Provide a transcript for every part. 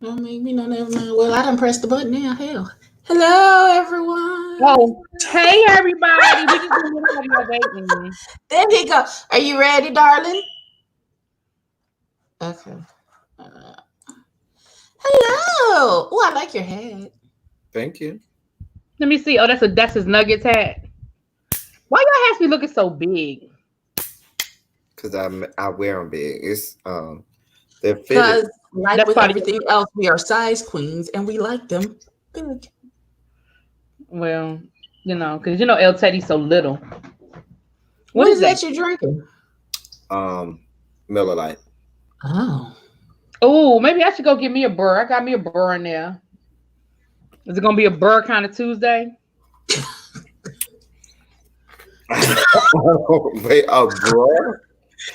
I mean, never mind. Well, I done pressed the button now. Hell. Hello, everyone. Oh, hey everybody. We just been while you're waiting. There he go. Are you ready, darling? Okay. Uh, hello. Oh, I like your hat. Thank you. Let me see. Oh, that's his Nuggets hat. Why y'all has me looking so big? Cause I wear them big. It's they're fitted. Because, like That's with part of your everything else, we are size queens and we like them big. well, because El Teddy's so little. What What is is that? that you're drinking? Um, Miller Lite. Oh. Oh, maybe I should go get me a burr. I got me a burr in there. Is it gonna be a burr kind of Tuesday? Wait, bro.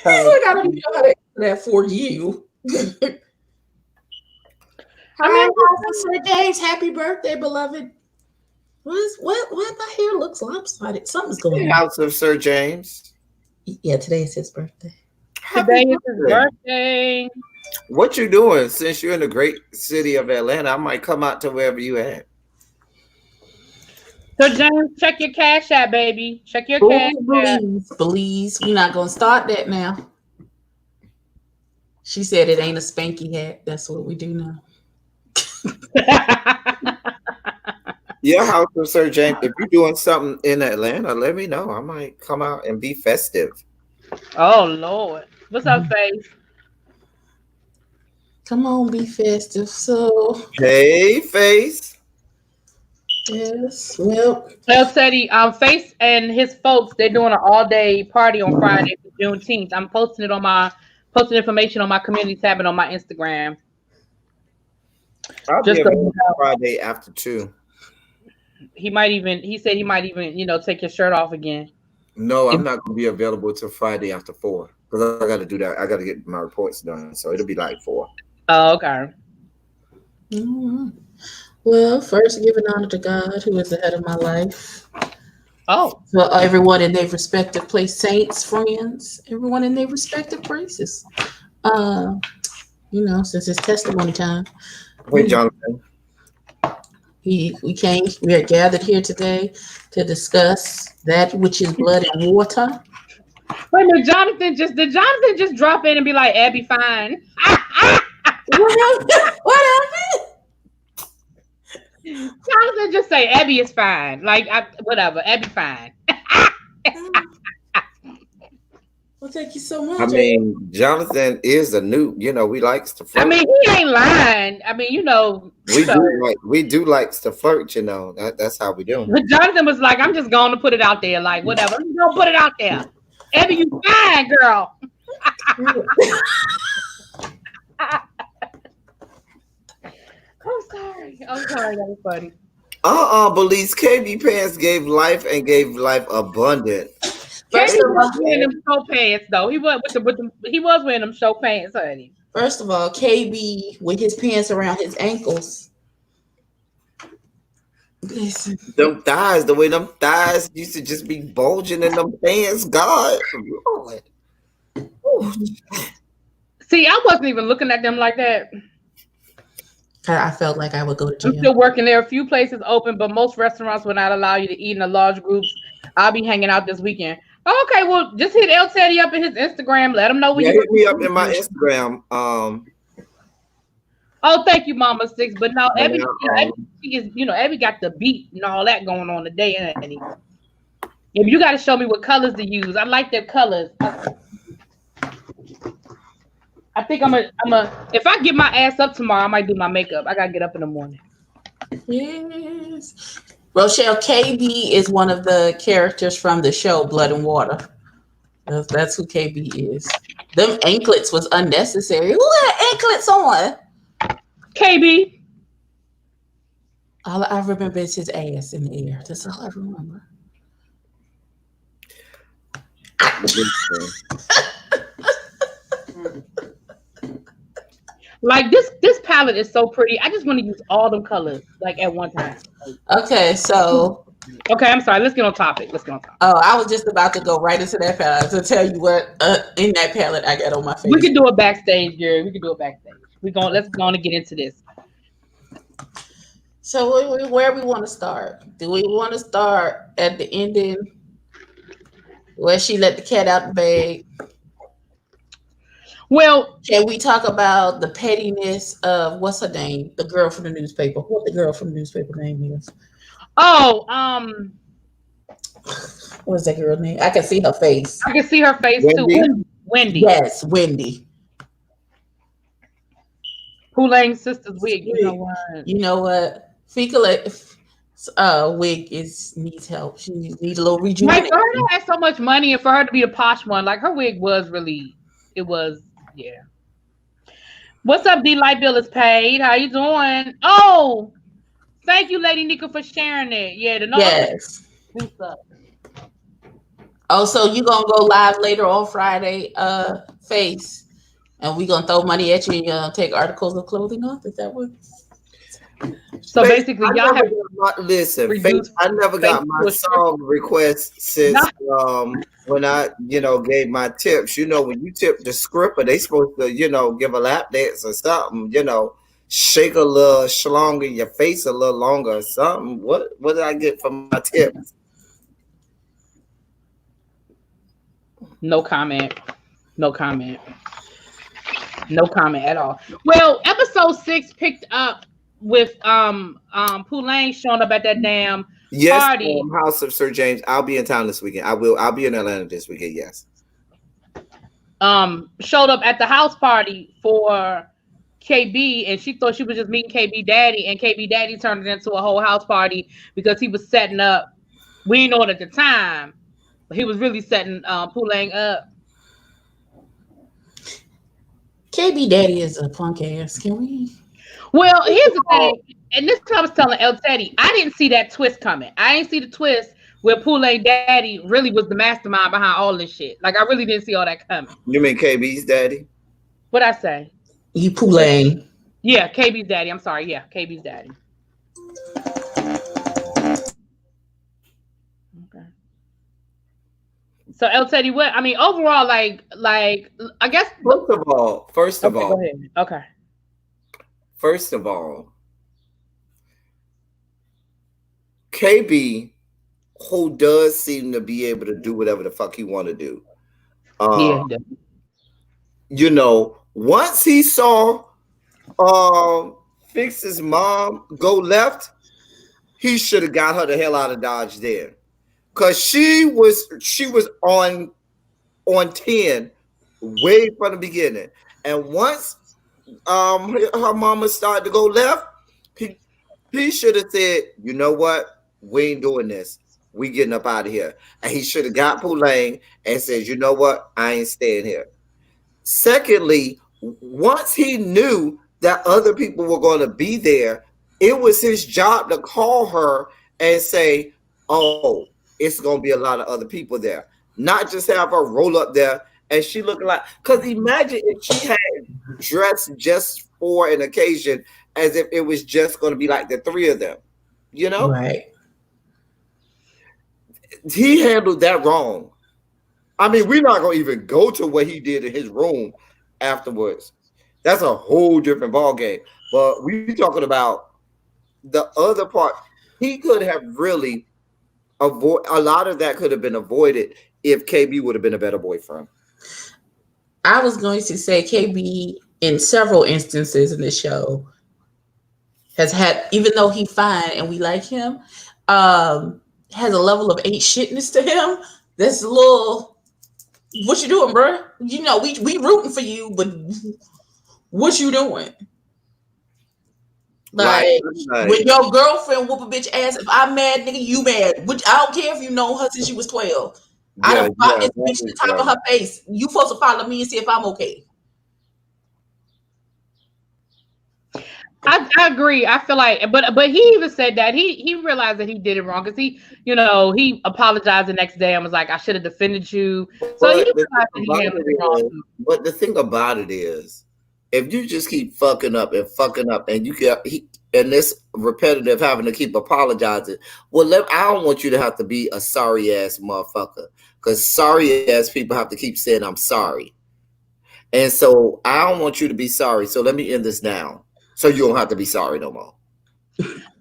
I gotta be how to answer that for you. I mean, Hi, Officer James. Happy birthday, beloved. What my hair looks lopsided? Something's going on. House of Sir James. Yeah, today is his birthday. Happy today is his birthday. birthday. What you doing? Since you're in the great city of Atlanta, I might come out to wherever you at. So James, check your cash app, baby. Check your cash Oh, app. please. We're not gonna start that now. She said it ain't a spanky hat. That's what we do now. Your House of Sir James. If you're doing something in Atlanta, let me know. I might come out and be festive. Oh Lord. What's up, Face? Come on, be festive. So Hey, face. yes, well, El Teddy, Face and his folks, they're doing an all-day party on Friday for Juneteenth. I'm posting information on my community tab and on my Instagram. I'll be Just so you available know. Friday after 2. He said he might even, take his shirt off again. No, If, I'm not gonna be available till Friday after 4 because I got to do that. I got to get my reports done, so it'll be like 4. oh, okay. mhm. Well, first giving honor to God, who is the head of my life. Oh. Well, everyone in their respective place, saints, friends, everyone in their respective places. Uh, since it's testimony time, Hey, we Jonathan. we are gathered here today to discuss that which is blood and water. Wait a minute, did Jonathan just drop in and be like, Abby fine? What happened? What happened? Jonathan just say Abby is fine. Like whatever, Abby fine. Well, thank you so I much. mean, Jonathan is a new. We likes to I flirt. mean, he ain't lying. I mean, We do likes to flirt. That's how we do. but Jonathan was like, I'm just going to put it out there, like whatever. I'm gonna put it out there. Abby, you fine, girl. I'm sorry, that was funny. Belize KB Pants gave life and gave life abundant. Katie First of was all, wearing them show pants though. He was he was wearing them show pants, honey. KB with his pants around his ankles. Listen, Them thighs, the way them thighs used to just be bulging in them pants. God, Lord. Ooh. See, I wasn't even looking at them like that. I felt like I would go to I'm jail. still working there. A few places open, but most restaurants will not allow you to eat in a large groups. I'll be hanging out this weekend. Okay, well, just hit El Teddy up in his Instagram. Let him know where Yeah, you. hit me up in my Instagram. Oh, thank you, Mama Six. But no, And, Abby, Abby got the beat and all that going on today, honey. If you got to show me what colors to use, I like their colors. I think I'm a. If I get my ass up tomorrow, I might do my makeup. I gotta get up in the morning. Yes. Rochelle KB is one of the characters from the show Blood and Water. That's who KB is. Them anklets was unnecessary. Who had anklets on? KB. All I remember is his ass in the air. That's all I remember. Like this palette is so pretty. I just want to use all them colors like at one time. Okay, so Okay, I'm sorry. Let's get on topic. I was just about to go right into that palette to tell you what in that palette I got on my face. We can do it backstage, Gary. We can do it backstage. let's go on and get into this. So where we want to start? Do we want to start at the ending where she let the cat out the bag? Well, Can we talk about the pettiness of what's her name? The girl from the newspaper. What the girl from the newspaper name is? oh, What's that girl name? I can see her face. I can see her face Wendy? too. Wendy. Yes, Wendy. Pulang's sister's wig. You know what? You know what? Fecal wig needs help. She needs a little Like rejuvenation. for her to have so much money and for her to be a posh one, like her wig was really, it was, yeah. What's up, D Light Bill is paid. How you doing? Oh, thank you, Lady Nika, for sharing it. Yeah, the Yes. What's up? Oh, so you gonna go live later on Friday, Face, and we gonna throw money at you and take articles of clothing off? Is that what? So Faith, basically, I y'all never have got Faith, reduced I never got Faith my to a song request since when I gave my tips. When you tip the scripper, they supposed to give a lap dance or something. Shake a little schlong in your face a little longer or something. What did I get from my tips? no comment. No comment. No comment at all. Well, episode 6 picked up with Pulang showing up at that damn Yes, party. House of Sir James. I'll be in town this weekend. I'll be in Atlanta this weekend. Yes. Showed up at the house party for KB, and she thought she was just meeting KB Daddy, and KB Daddy turned it into a whole house party because he was setting up. We didn't know it at the time, but he was really setting Pulang up. KB Daddy is a punk ass. Can we? Well, here's the thing, and this is what I was telling El Teddy. I didn't see that twist coming. I didn't see the twist where Pulang Daddy really was the mastermind behind all this shit. Like, I really didn't see all that coming. You mean KB's daddy? What'd I say? You Pulang. Yeah, KB's daddy. I'm sorry. Yeah, KB's daddy. Okay. So El Teddy, what? I mean, overall, like, I guess. First of all, Go ahead. Okay. First of all, KB, who does seem to be able to do whatever the fuck he want to do. Once he saw Fix's mom go left, he should have got her the hell out of Dodge then. Cause she was on 10 way from the beginning. And once her mama started to go left, he should have said, you know what? We ain't doing this. We getting up out of here. And he should have got Pulang and said, you know what? I ain't staying here. Secondly, once he knew that other people were going to be there, it was his job to call her and say, oh, it's going to be a lot of other people there. Not just have her roll up there and she looking like, because imagine if she had dressed just for an occasion as if it was just going to be like the three of them, Right. He handled that wrong. I mean, we're not going to even go to what he did in his room afterwards. That's a whole different ballgame. But we're talking about the other part. He could have really a lot of that could have been avoided if KB would have been a better boyfriend. I was going to say KB in several instances in the show has had, even though he's fine and we like him, has a level of ain't shitness to him. That's a little, what you doing, bro? We rooting for you, but what you doing? Like, when your girlfriend whoop a bitch ass, if I'm mad, nigga, you mad. Which I don't care if you know her since she was 12. I don't fuck this bitch to the top of her face. You supposed to follow me and see if I'm okay. I agree. I feel like, but he even said that he realized that he did it wrong because he apologized the next day and was like, I should have defended you. So he realized that he handled it wrong. But the thing about it is, if you just keep fucking up and you get and this repetitive having to keep apologizing, I don't want you to have to be a sorry ass motherfucker, because sorry ass people have to keep saying I'm sorry. And so I don't want you to be sorry. So let me end this now. So you don't have to be sorry no more.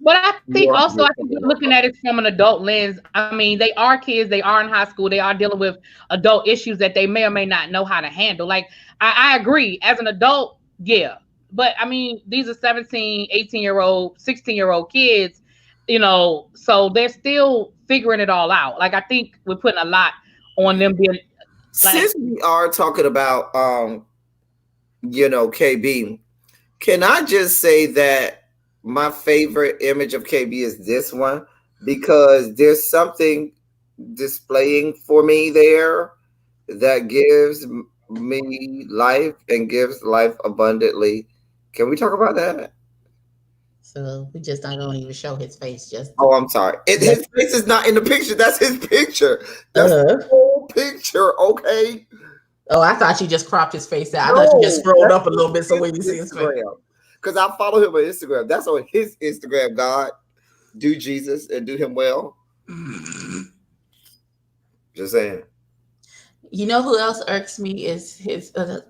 But I think You don't have to also, be I think sorry we're no looking more. at it from an adult lens. I mean, they are kids, they are in high school, they are dealing with adult issues that they may or may not know how to handle. Like, I agree, as an adult, yeah. But I mean, these are 17, 18-year-old, 16-year-old kids, so they're still figuring it all out. Like, I think we're putting a lot on them being like, Since we are talking about KB, can I just say that my favorite image of KB is this one because there's something displaying for me there that gives me life and gives life abundantly. Can we talk about that? So we just not gonna even show his face. Just Oh, I'm sorry. yes. His face is not in the picture. That's his picture. That's the Uh, whole picture. Okay. oh, I thought you just cropped his face out. I thought you just No, scrolled that's up a little bit so we can see his his face. Instagram. Because I follow him on Instagram. That's on his Instagram. God, do Jesus and do him well. Just saying. You know who else irks me is his the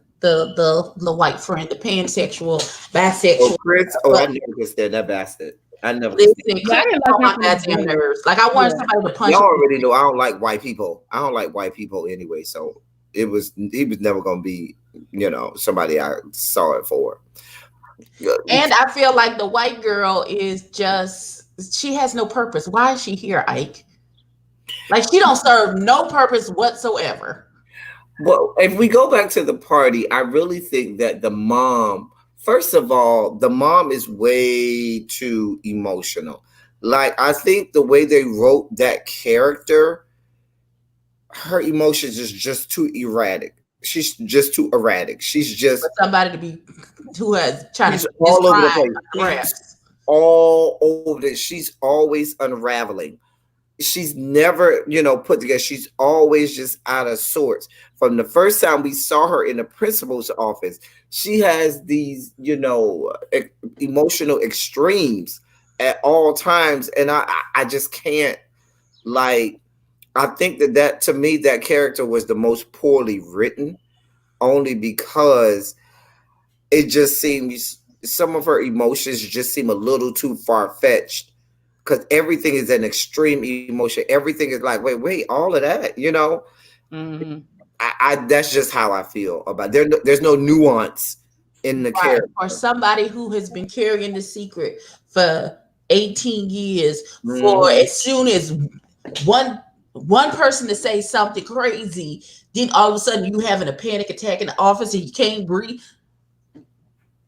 white friend, the pansexual, Oh, bisexual. Chris. Oh, I But never could stand that bastard. I never could stand. listen, yeah, I Chris is didn't like on him my from the goddamn beginning. nerves. Like I wanted Yeah. somebody to punch Y'all him. already know I don't like white people. I don't like white people anyway. So he was never gonna be, somebody I saw it for. And I feel like the white girl is she has no purpose. Why is she here, Ike? Like she don't serve no purpose whatsoever. Well, if we go back to the party, I really think that the mom, first of all, the mom is way too emotional. Like, I think the way they wrote that character, her emotions is just too erratic. She's just too erratic. For somebody to be who has trying She's to his all over the crime place. She's grasp. all over this. She's always unraveling. She's never, put together. She's always just out of sorts. From the first time we saw her in the principal's office, she has these, emotional extremes at all times. And I just can't, like, I think that to me, that character was the most poorly written, only because it just seems some of her emotions just seem a little too far-fetched because everything is an extreme emotion. Everything is like, wait, all of that, Mm-hmm. I that's just how I feel about there's no nuance in the Right. character. Or somebody who has been carrying the secret for 18 years for Mhm. as soon as one person to say something crazy, then all of a sudden you having a panic attack in the office and you can't breathe.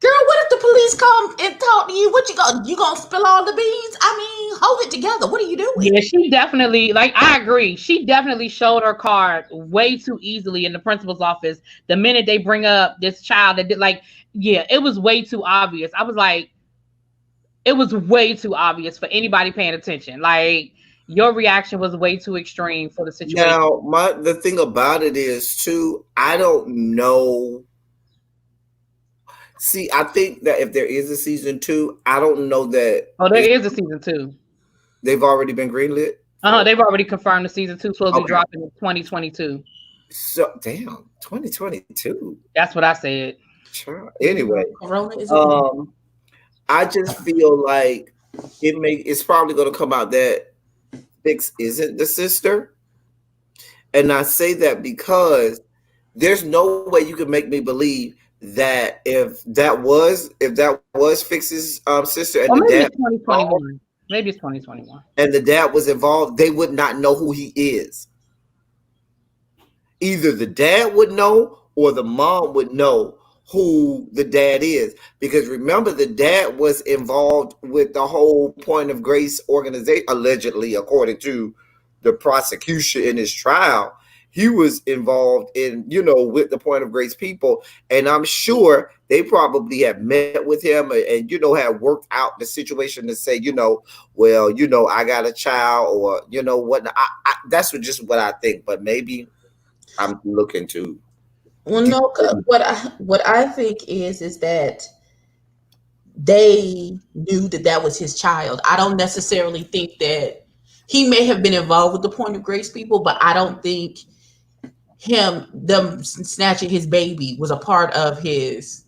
Girl, what if the police come and talk to you? What you gonna spill all the beans? I mean, hold it together. What are you doing? Yeah, she definitely, like, I agree. She definitely showed her card way too easily in the principal's office. The minute they bring up this child that did, like, yeah, it was way too obvious. I was like, it was way too obvious for anybody paying attention. Like, your reaction was way too extreme for the situation. Now, the thing about it is too, I don't know. See, I think that if there is a season 2, I don't know that Oh, there is a season 2. they've already been greenlit. They've already confirmed the season 2 supposed to be Okay. dropping in 2022. So damn, 2022. That's what I said. Anyway, Corona is I just feel like it's probably going to come out that Fix isn't the sister, and I say that because there's no way you can make me believe that if that was Fix's sister and Or the maybe dad it's 2021. Maybe it's 2021. and the dad was involved, they would not know who he is. Either the dad would know or the mom would know who the dad is. Because remember, the dad was involved with the whole Point of Grace organization, allegedly, according to the prosecution in his trial. He was involved in, with the Point of Grace people. And I'm sure they probably have met with him and have worked out the situation to say, well, I got a child or, what. That's just what I think. But maybe I'm looking to. well, no. What I think is that they knew that was his child. I don't necessarily think that he may have been involved with the Point of Grace people, but I don't think them snatching his baby was a part of his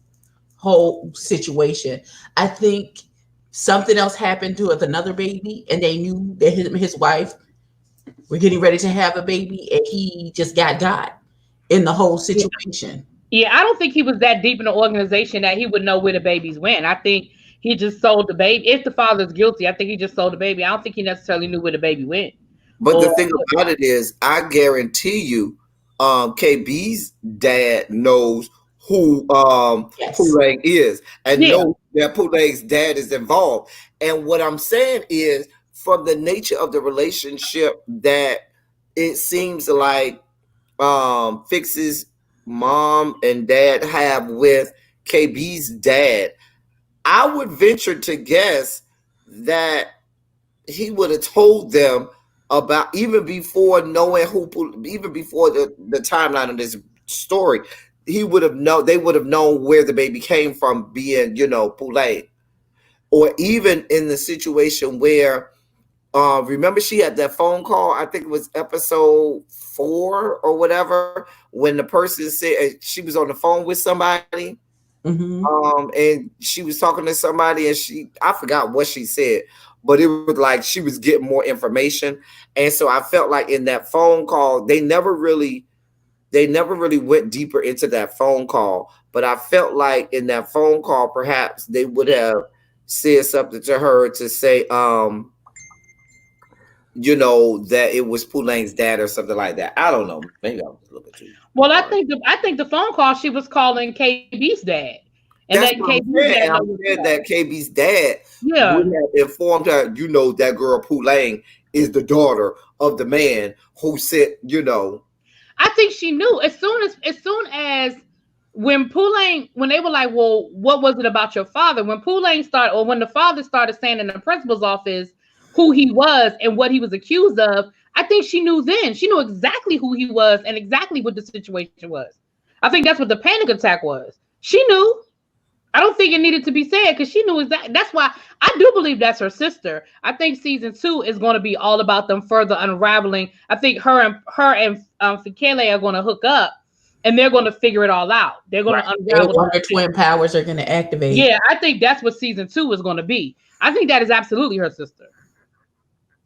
whole situation. I think something else happened to with another baby, and they knew that his wife were getting ready to have a baby, and he just got in the whole situation. Yeah, I don't think he was that deep in the organization that he would know where the babies went. I think he just sold the baby. If the father's guilty, I think he just sold the baby. I don't think he necessarily knew where the baby went. But the thing about it is, I guarantee you, KB's dad knows who Poulet is, and knows that Poulet's dad is involved. And what I'm saying is, from the nature of the relationship, that it seems like Fix's mom and dad have with KB's dad, I would venture to guess that he would have told them about, even before knowing even before the timeline of this story, they would have known where the baby came from, being, Poulet. Or even in the situation where, remember she had that phone call, I think it was episode 4 or whatever, when the person said she was on the phone with somebody. Mm-hmm. And she was talking to somebody, and I forgot what she said, but it was like she was getting more information. And so I felt like in that phone call, they never really went deeper into that phone call. But I felt like in that phone call, perhaps they would have said something to her to say, that it was Poulain's dad or something like that. I don't know. Maybe I was looking too. Well, I think the phone call, she was calling KB's dad. And that's what I'm saying, that KB's dad would have informed her, that girl Poulain is the daughter of the man who said, I think she knew as soon as when they were like, well, what was it about your father? When when the father started saying in the principal's office who he was and what he was accused of, I think she knew then. She knew exactly who he was and exactly what the situation was. I think that's what the panic attack was. She knew. I don't think it needed to be said because she knew exactly. That's why I do believe that's her sister. I think season 2 is going to be all about them further unraveling. I think her and Fikele are going to hook up, and they're going to figure it all out. They're going to unravel. Their twin powers are going to activate. Yeah, I think that's what season 2 is going to be. I think that is absolutely her sister.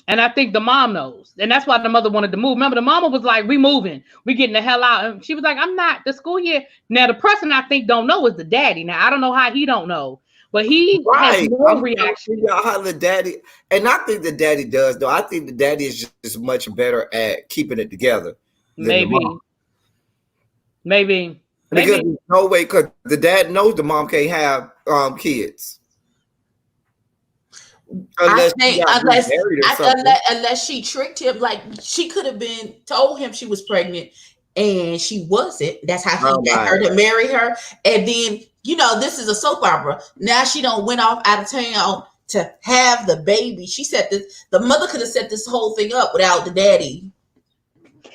And I think the mom knows. And that's why the mother wanted to move. Remember, the mama was like, we moving. We getting the hell out. And she was like, I'm not. The school year. Now, the person I think don't know is the daddy. Now, I don't know how he don't know. But he has no reaction. How the daddy. And I think the daddy does, though. I think the daddy is just much better at keeping it together. Maybe. Because there's no way, because the dad knows the mom can't have kids. Unless she tricked him, like she could have told him she was pregnant and she wasn't. That's how he got her to marry her. And then, this is a soap opera. Now she went off out of town to have the baby. She said the mother could have set this whole thing up without the daddy.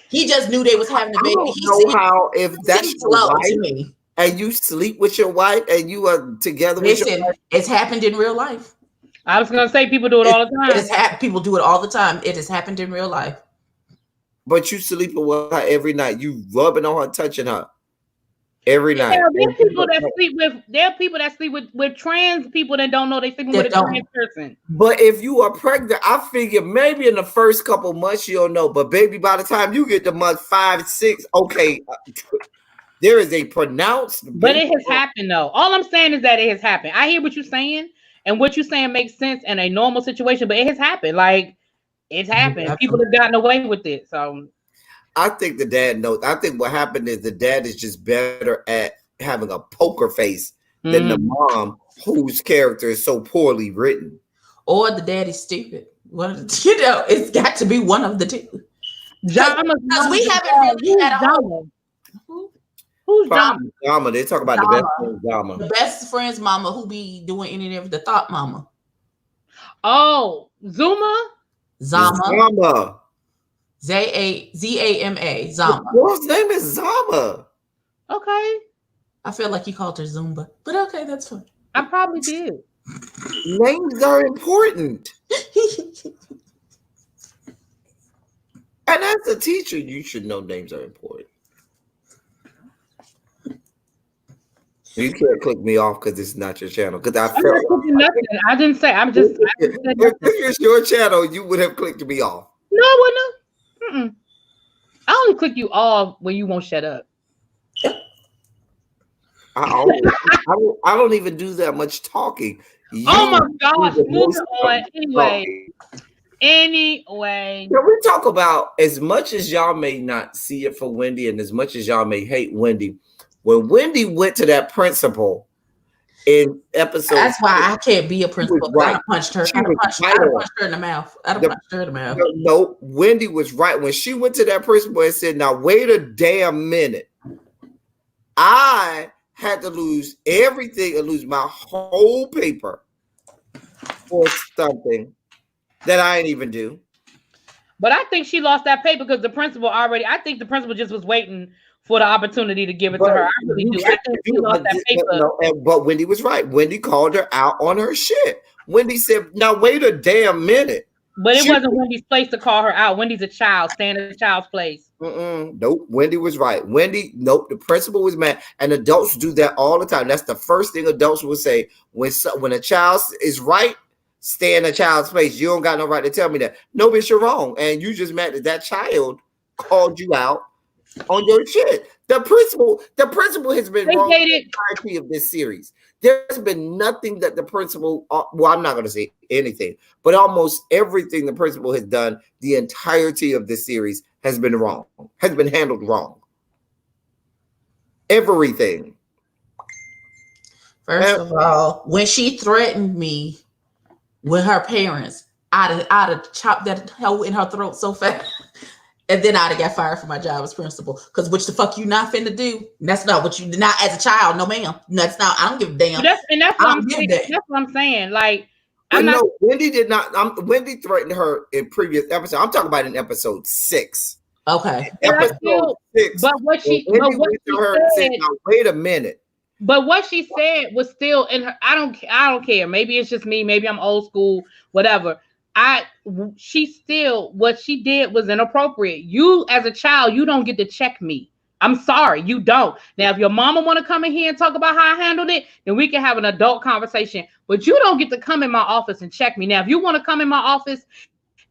He just knew they was having the baby. I don't know how, if that's your wife and you sleep with your wife and you are together with your wife. It's happened in real life. I was going to say people do it all the time. People do it all the time. It has happened in real life. But you sleeping with her every night. You rubbing on her, touching her every night. There are people that sleep with trans people that don't know they sleeping with a trans person. But if you are pregnant, I figure maybe in the first couple months you'll know. But baby, by the time you get to month 5, 6, okay, there is a pronounced. But it has happened though. All I'm saying is that it has happened. I hear what you're saying. And what you're saying makes sense in a normal situation, but it has happened. Like, it's happened. Yeah, people have gotten away with it. So I think the dad knows. I think what happened is the dad is just better at having a poker face than the mom, whose character is so poorly written. Or the daddy's stupid. It's got to be one of the two. Because we haven't really had a whole. Who's Dama? Dama? They talk about the best friend's Dama. The best friend's mama who be doing any and everything. The thought mama. Oh, Zama. Zama. Z-A-M-A. Zama. The girl's name is Zama. Okay. I feel like you called her Zumba, but okay, that's fine. I probably did. Names are important. And as a teacher, you should know names are important. You can't click me off because it's not your channel. Because I I'm not felt clicking nothing. I didn't say. I didn't say if nothing. it's your channel, you would have clicked me off. No, I wouldn't. I only click you off when you won't shut up. I don't even do that much talking. Oh my gosh, moving on. Anyway. Can we talk about, as much as y'all may not see it for Wendy and as much as y'all may hate Wendy, when Wendy went to that principal in episode, that's why I can't be a principal. Right. I punched her. I punched her in the mouth. No, Wendy was right. When she went to that principal and said, now wait a damn minute. I had to lose everything and lose my whole paper for something that I didn't even do. But I think she lost that paper because the principal I think the principal just was waiting for the opportunity to give it to her. I really do. I think she lost that paper. But Wendy was right. Wendy called her out on her shit. Wendy said, now wait a damn minute. But it wasn't Wendy's place to call her out. Wendy's a child. Stay in a child's place. Nope. Wendy was right. Nope. The principal was mad. And adults do that all the time. That's the first thing adults will say. When a child is right, stay in a child's place. You don't got no right to tell me that. No, bitch, you're wrong. And you just mad that child called you out on your shit. The principal has been wrong in the entirety of this series. There's been nothing that the principal, well, I'm not going to say anything, but almost everything the principal has done the entirety of this series has been wrong, has been handled wrong. Everything. First of all, when she threatened me with her parents, I'd have chopped that hole in her throat so fast. And then I'd have got fired from my job as principal. Because which the fuck you not finna do? That's not what you not as a child. No, ma'am. That's not. I don't give a damn. That's what I'm saying. That's what I'm saying. Like, Wendy did not. Wendy threatened her in previous episode. I'm talking about in episode 6. Okay. Episode 6. But what she said, now, wait a minute. But what she said was still in her. I don't care. Maybe it's just me. Maybe I'm old school. Whatever. What she did was inappropriate. You as a child, you don't get to check me. I'm sorry, you don't. Now, if your mama want to come in here and talk about how I handled it, then we can have an adult conversation. But you don't get to come in my office and check me. Now, if you want to come in my office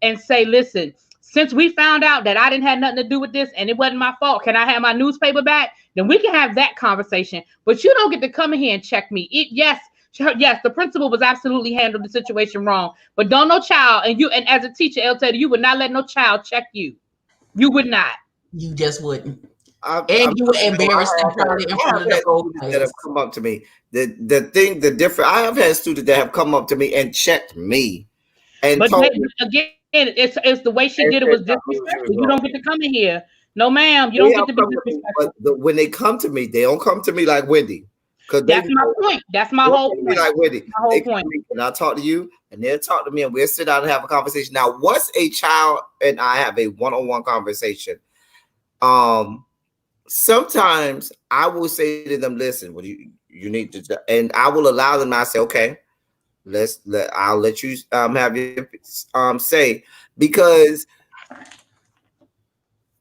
and say, listen, since we found out that I didn't have nothing to do with this and it wasn't my fault, can I have my newspaper back? Then we can have that conversation. But you don't get to come in here and check me. Yes, the principal was absolutely handled the situation wrong, but don't no child, and as a teacher, I'll tell you would not let no child check you. You would not. You just wouldn't. You were embarrassed probably in front of the whole class. That have come up to me. I have had students that have come up to me and checked me. And but again, it's the way she did it was disrespectful. You don't get to come in here. No, ma'am, you don't get to be disrespectful. But when they come to me, they don't come to me like Wendy. That's my point. That's my whole point. Like Wendy, my whole point. And I'll talk to you, and they'll talk to me, and we'll sit down and have a conversation. Now, once a child and I have a one-on-one conversation, sometimes I will say to them, "Listen, well, you need to," and I will allow them. I say, "Okay, I'll let you have your say," because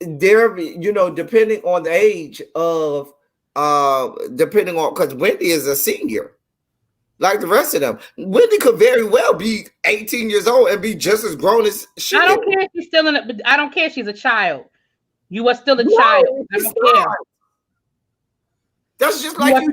there, depending on the age of. Depending on, because Wendy is a senior like the rest of them. Wendy could very well be 18 years old and be just as grown as she I don't care if she's still I don't care if she's a child. You are still a child. I don't care. That's just like you.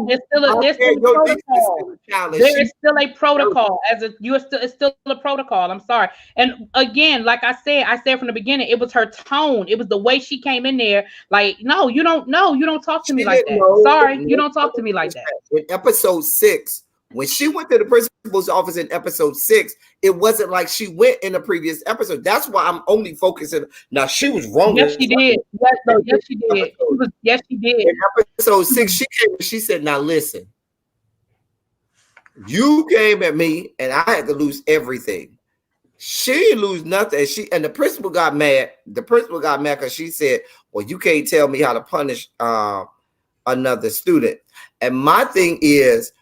There's still a protocol. There is still a protocol. It's still a protocol. I'm sorry. And again, like I said from the beginning, it was her tone. It was the way she came in there. Like, no, you don't talk to me like that. Sorry, you don't talk to me like that. In episode 6, when she went to the principal's office in episode 6, it wasn't like she went in the previous episode. That's why I'm only focusing. Now, she was wrong. Yes, she did. Yes, she did. Yes, she did. In episode 6, she came and she said, now listen, you came at me and I had to lose everything. She didn't lose nothing. And the principal got mad. The principal got mad because she said, well, you can't tell me how to punish another student. And my thing is,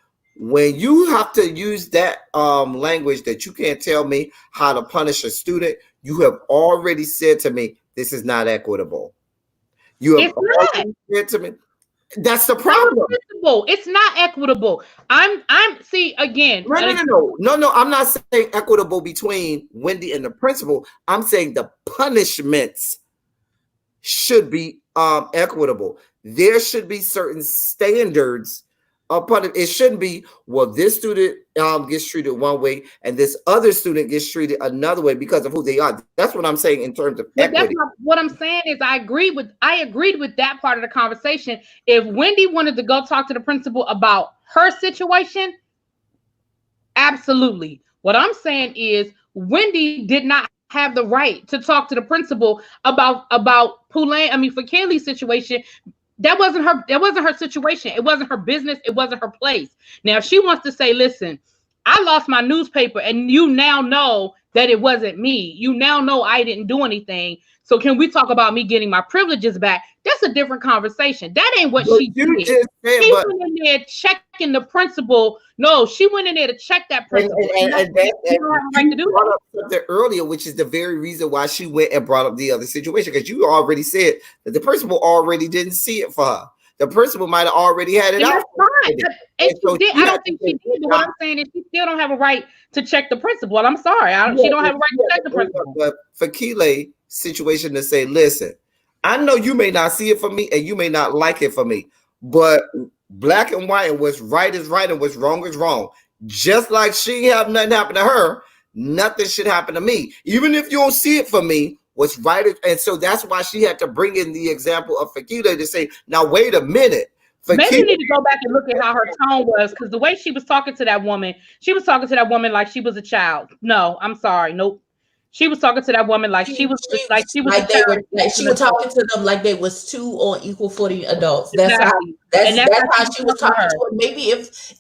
when you have to use that language that you can't tell me how to punish a student, you have already said to me, this is not equitable. You have already said to me, That's the problem. It's not equitable. I'm see again. No. I'm not saying equitable between Wendy and the principal. I'm saying the punishments should be equitable. There should be certain standards upon it. It shouldn't be, well, this student gets treated one way and this other student gets treated another way because of who they are. That's what I'm saying in terms of equity. What I'm saying is I agreed with that part of the conversation. If Wendy wanted to go talk to the principal about her situation, absolutely. What I'm saying is Wendy did not have the right to talk to the principal about for Kaylee's situation. That wasn't her situation. It wasn't her business. It wasn't her place. Now, if she wants to say, listen, I lost my newspaper and you now know that it wasn't me. You now know I didn't do anything. So can we talk about me getting my privileges back? That's a different conversation. That ain't what she did. She went in there checking the principal. No, she went in there to check that principal. And you brought up something earlier, which is the very reason why she went and brought up the other situation, because you already said that the principal already didn't see it for her. The principal might have already had it out. And so she did. I don't think she did. But what I'm saying is she still don't have a right to check the principal. I'm sorry. She don't have a right to check the principal. But for Keelay's situation to say, listen, I know you may not see it for me and you may not like it for me, but black and white and what's right is right and what's wrong is wrong. Just like she have nothing happen to her, nothing should happen to me. Even if you don't see it for me, what's right is, and so that's why she had to bring in the example of Fakila to say, now wait a minute. Maybe you need to go back and look at how her tone was, because the way she was talking to that woman, like she was a child. No, I'm sorry. Nope. She was talking to that woman like she was like she was talking to them like they was two on equal footing adults. That's how she was talking to her. Maybe if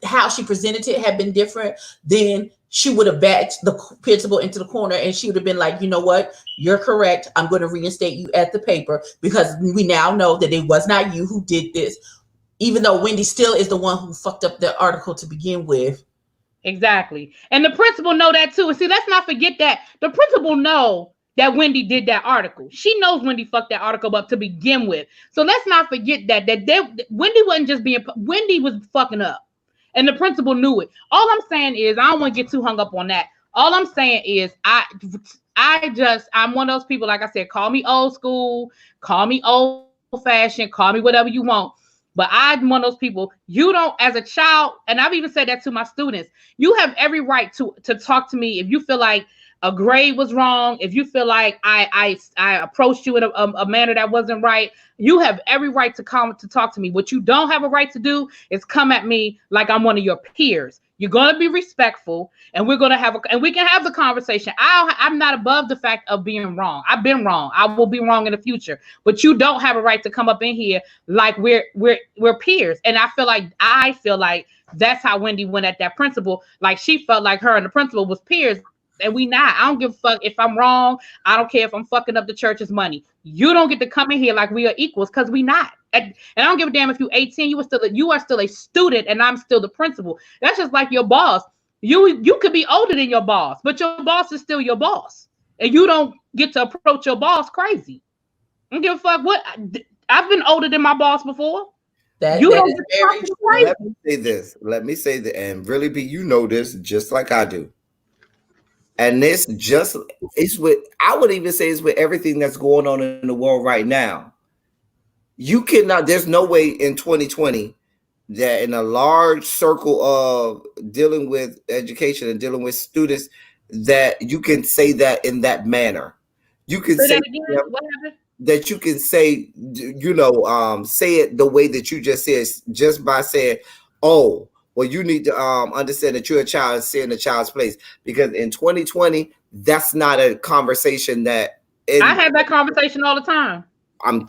how she presented it had been different, then she would have backed the principal into the corner and she would have been like, you know what, you're correct. I'm going to reinstate you at the paper because we now know that it was not you who did this, even though Wendy still is the one who fucked up the article to begin with. Exactly. And the principal know that too. And see, let's not forget that the principal know that Wendy did that article. She knows Wendy fucked that article up to begin with. So let's not forget that Wendy wasn't just Wendy was fucking up. And the principal knew it. All I'm saying is, I don't want to get too hung up on that. All I'm saying is, I'm one of those people, like I said, call me old school, call me old fashioned, call me whatever you want. But I'm one of those people, you don't, as a child, and I've even said that to my students, you have every right to talk to me if you feel like a grade was wrong, if you feel like I approached you in a manner that wasn't right. You have every right to come to talk to me. What you don't have a right to do is come at me like I'm one of your peers. You're going to be respectful, and we're going to we can have the conversation. I'm not above the fact of being wrong. I've been wrong. I will be wrong in the future, but you don't have a right to come up in here like we're peers. And I feel like that's how Wendy went at that principal. Like she felt like her and the principal was peers. And we not. I don't give a fuck if I'm wrong. I don't care if I'm fucking up the church's money. You don't get to come in here like we are equals, because we not. And I don't give a damn if you're 18. You are still a student, and I'm still the principal. That's just like your boss. You could be older than your boss, but your boss is still your boss, and you don't get to approach your boss crazy. I don't give a fuck what. I've been older than my boss before. Let me say this. Let me say that, and really, you know this just like I do. And it's with, I would even say it's with everything that's going on in the world right now. You cannot, there's no way in 2020 that in a large circle of dealing with education and dealing with students that you can say that in that manner. You can say that you can say, say it the way that you just said, just by saying, oh, well, you need to understand that you're a child and stay in the child's place, because in 2020, that's not a conversation that I have that conversation all the time. I'm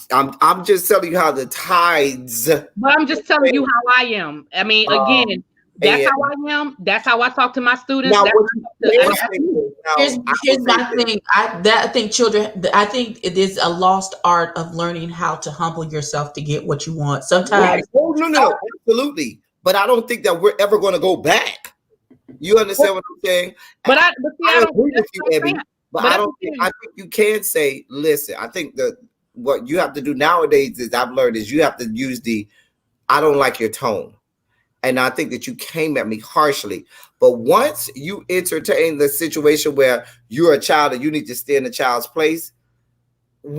just telling you how the tides. But I'm just telling you how I am. I mean, again, that's how I am. That's how I talk to my students. Now, here's my thing. I think it is a lost art of learning how to humble yourself to get what you want. Sometimes. Oh, no, absolutely. But I don't think that we're ever going to go back. You understand what I'm saying? But I agree with you, Abby. But I don't think. I think you can say, listen. I think that what you have to do nowadays is I've learned is you have to use the I don't like your tone. And I think that you came at me harshly. But once you entertain the situation where you're a child and you need to stay in the child's place, I've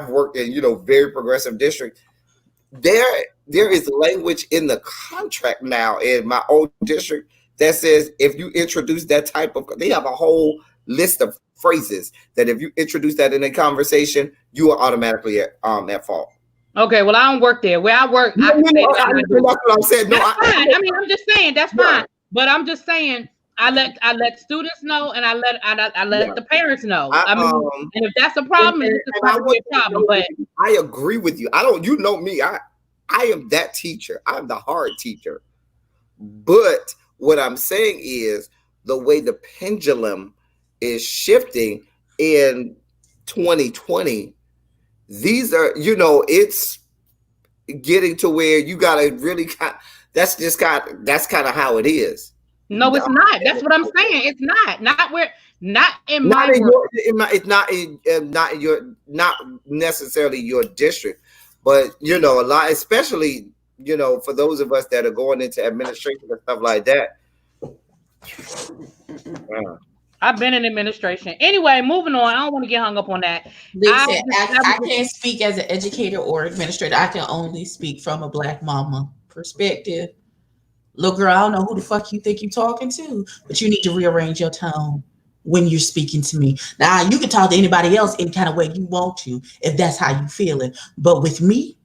worked in, very progressive district. There is language in the contract now in my old district that says if you introduce that type of, they have a whole list of phrases that if you introduce that in a conversation, you are automatically at fault. Okay, well, I don't work there. Where I work, that's what I said. No, that's fine. I mean, I'm just saying that's fine. But I'm just saying I let students know, and I let the parents know. I mean, and if that's a problem, it's going to be a problem. But I agree with you. You know me. I am that teacher. I'm the hard teacher. But what I'm saying is the way the pendulum is shifting in 2020. These are, it's getting to where you gotta really that's kind of how it is. No, it's not. That's what I'm saying. It's not necessarily your district, but a lot, especially for those of us that are going into administration and stuff like that. I've been in administration. Anyway, moving on. I don't want to get hung up on that. Listen, I can't speak as an educator or administrator. I can only speak from a Black mama perspective. Look, girl, I don't know who the fuck you think you're talking to, but you need to rearrange your tone when you're speaking to me. Now, you can talk to anybody else any kind of way you want to, if that's how you feeling. But with me,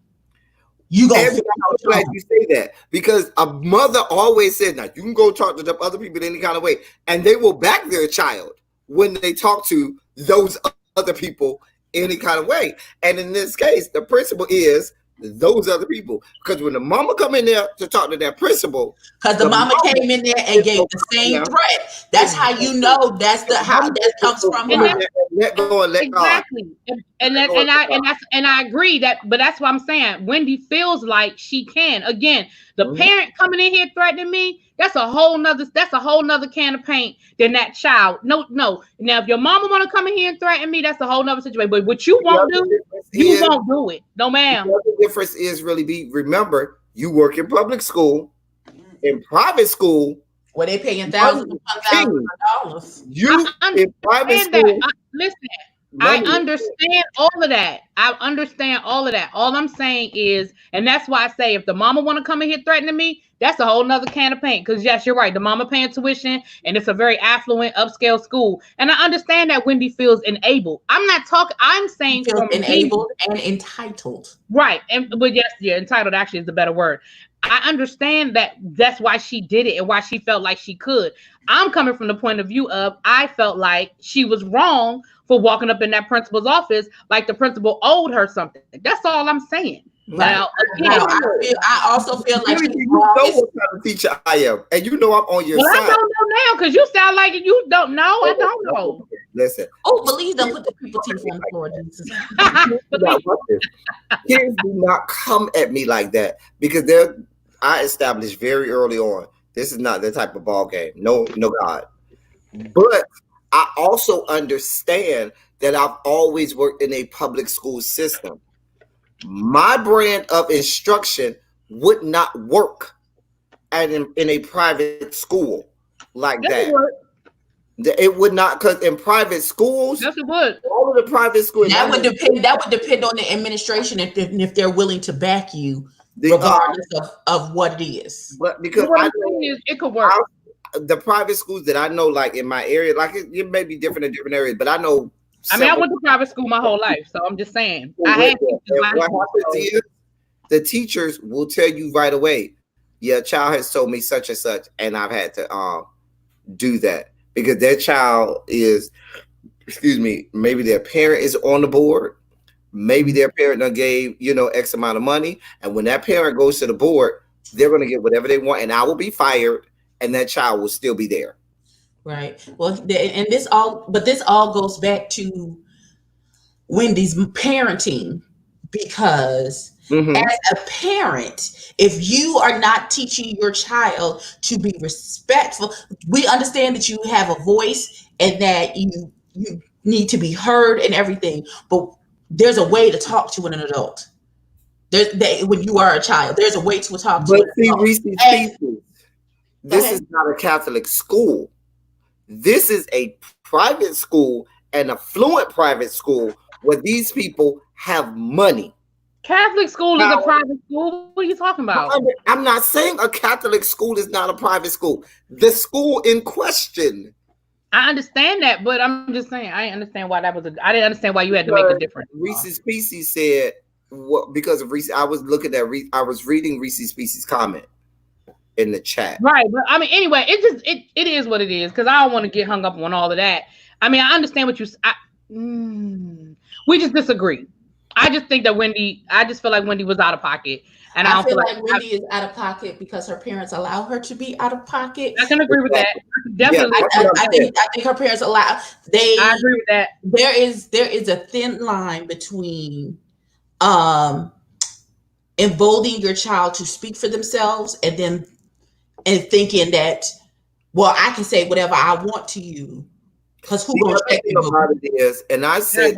you gonna I'm glad you say that, because a mother always said, now you can go talk to the other people in any kind of way, and they will back their child when they talk to those other people any kind of way. And in this case, the principal is those other people, because when the mama come in there to talk to that principal, because the mama came in there and gave the same threat. That's how you know that's how that comes from her. Let go and let exactly. God. And I agree that, but that's what I'm saying. Wendy feels like she can. Again, the parent coming in here threatening me, that's a whole nother can of paint than that child. No. Now, if your mama want to come in here and threaten me, that's a whole nother situation. But what you won't do, you won't do it. No, ma'am. The difference is remember, you work in public school, in private school, where they paying thousands of dollars. You in private school. Listen. I understand all of that. All I'm saying is, and that's why I say, if the mama want to come in here threatening me, that's a whole nother can of paint. Because yes, you're right. The mama paying tuition, and it's a very affluent, upscale school. And I understand that Wendy feels enabled. I'm saying feels enabled and entitled. Right. But yes, entitled actually is the better word. I understand that's why she did it and why she felt like she could. I'm coming from the point of view of, I felt like she was wrong for walking up in that principal's office like the principal owed her something. That's all I'm saying. Right. Now, again, I also feel like you know what kind of teacher I am, and you know I'm on your side. I don't know now, because you sound like you don't know. I don't know. Listen. Oh, please don't put the people teeth on the floor, Jesus. Kids do not come at me like that, because I established very early on, this is not the type of ball game. No, God. But I also understand that I've always worked in a public school system. My brand of instruction would not work in a private school like that. It would not, because in private schools, yes, it would. All of the private schools. That would depend on the administration if they're willing to back you, regardless of what it is. But because it could work. The private schools that I know, like in my area, like it may be different in different areas, but I know. I went to private school my whole life, so I'm just saying. What happens is the teachers will tell you right away, your child has told me such and such, and I've had to do that because their child is, maybe their parent is on the board, maybe their parent done gave X amount of money, and when that parent goes to the board, they're going to get whatever they want, and I will be fired, and that child will still be there. Right. Well, and this all goes back to Wendy's parenting, because as a parent, if you are not teaching your child to be respectful, we understand that you have a voice and that need to be heard and everything, but there's a way to talk to an adult. When you are a child, there's a way to talk to But an see, adult. Reese's And, Pieces, this is not a Catholic school. This is a private school, an affluent private school where these people have money. Catholic school is a private school. What are you talking about? I'm not saying a Catholic school is not a private school. The school in question. I understand that, but I'm just saying I understand why that was I didn't understand why you had to make a difference. Reese's Pieces said because of Reese. I was looking at I was reading Reese's Pieces comment in the chat. Right, but I mean, anyway, it is what it is because I don't want to get hung up on all of that. I mean, I understand what we just disagree. I just think that I just feel like Wendy was out of pocket. And I feel like Wendy is out of pocket because her parents allow her to be out of pocket. I can agree with that. Definitely. Yeah, I think her parents allow. I agree with that. There is a thin line between emboldening your child to speak for themselves and thinking that, well, I can say whatever I want to you because who gonna check you? About it is, and I say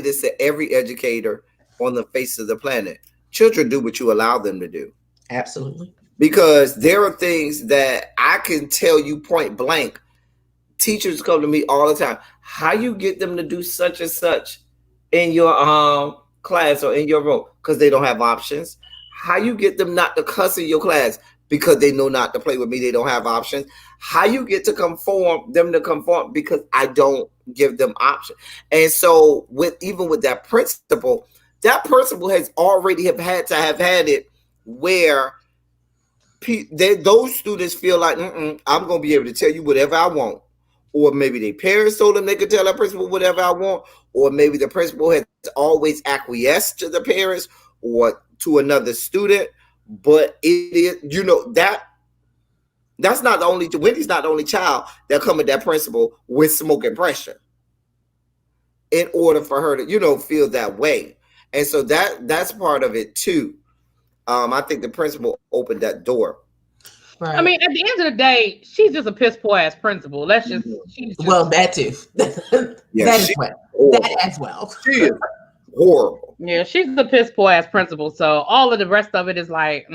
this to every educator on the face of the planet. Children do what you allow them to do. Absolutely. Because there are things that I can tell you point blank. Teachers come to me all the time. How you get them to do such and such in your class or in your room? Because they don't have options. How you get them not to cuss in your class? Because they know not to play with me. They don't have options. How you get to conform because I don't give them options. And so even with that principal has already had it where those students feel like, I'm going to be able to tell you whatever I want. Or maybe their parents told them they could tell that principal whatever I want. Or maybe the principal has always acquiesced to the parents or to another student. But it is, that's not the only, Wendy's not the only child that come at that principal with smoke and pressure in order for her to, feel that way. And so that's part of it too. I think the principal opened that door. Right. I mean, at the end of the day, she's just a piss poor ass principal. That too. That as well. She is horrible. Yeah, she's the piss poor ass principal. So all of the rest of it is like,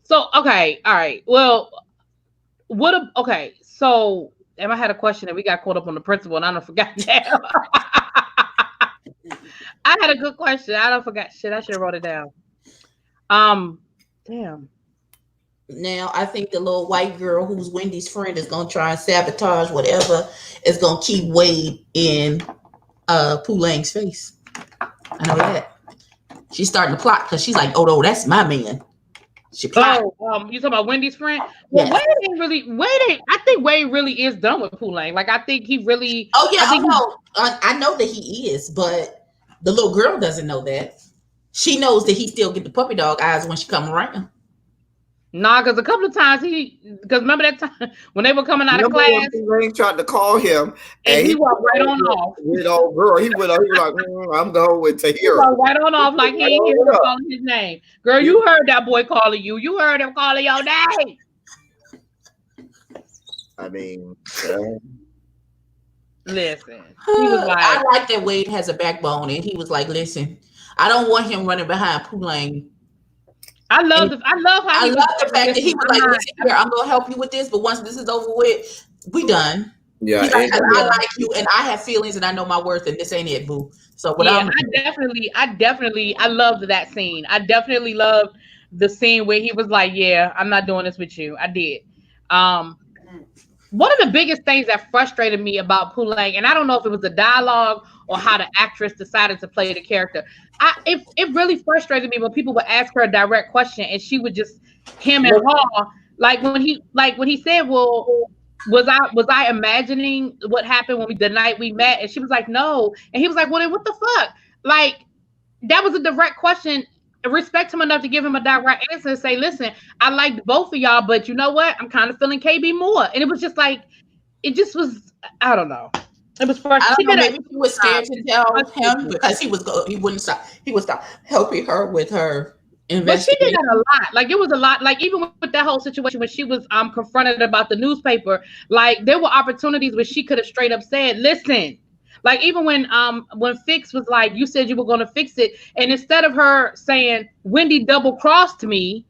So okay, all right. Well, so Emma had a question and we got caught up on the principal and I don't forgot that. I had a good question. I don't forget shit. I should have wrote it down. Damn. Now I think the little white girl who's Wendy's friend is gonna try and sabotage whatever is gonna keep Wade in Pulang's face. I know that. She's starting to plot because she's like, oh no, that's my man. She plot. You talking about Wendy's friend? Well, yes. I think Wade really is done with Pulang. Like I think he really. Oh yeah, I know that he is, but the little girl doesn't know that. She knows that he still get the puppy dog eyes when she come around. Nah, because a couple of times because remember that time when they were coming out of class, Ray tried to call him, and he walked right on off. Girl, he was like, I'm going with Tahira. He walked right on off like he ain't hear her calling his name. Girl, you heard that boy calling you. You heard him calling your name. I mean, listen. He was like, I like that Wade has a backbone, and he was like, listen, I don't want him running behind Pulang. I love the fact that he was like, listen here, I'm gonna help you with this, but once this is over with, we done. Yeah, like, I like you, and I have feelings, and I know my worth, and this ain't it, boo. So I definitely loved that scene. I definitely loved the scene where he was like, yeah, I'm not doing this with you. I did. One of the biggest things that frustrated me about Pulang, and I don't know if it was the dialogue or how the actress decided to play the character. It really frustrated me when people would ask her a direct question and she would just hem and haw. Like when he said, well, was I imagining what happened the night we met? And she was like, no. And he was like, well, then what the fuck? Like, that was a direct question. Respect him enough to give him a direct answer and say, listen, I liked both of y'all, but you know what? I'm kind of feeling KB more. And it was just like, it just was, I don't know. It was first. Maybe she was scared to tell him because he wouldn't stop. He would stop helping her with her investigation. But she did that a lot. Like it was a lot. Like even with that whole situation when she was confronted about the newspaper, like there were opportunities where she could have straight up said, listen, Like even when Fix was like, you said you were gonna fix it, and instead of her saying Wendy double crossed me,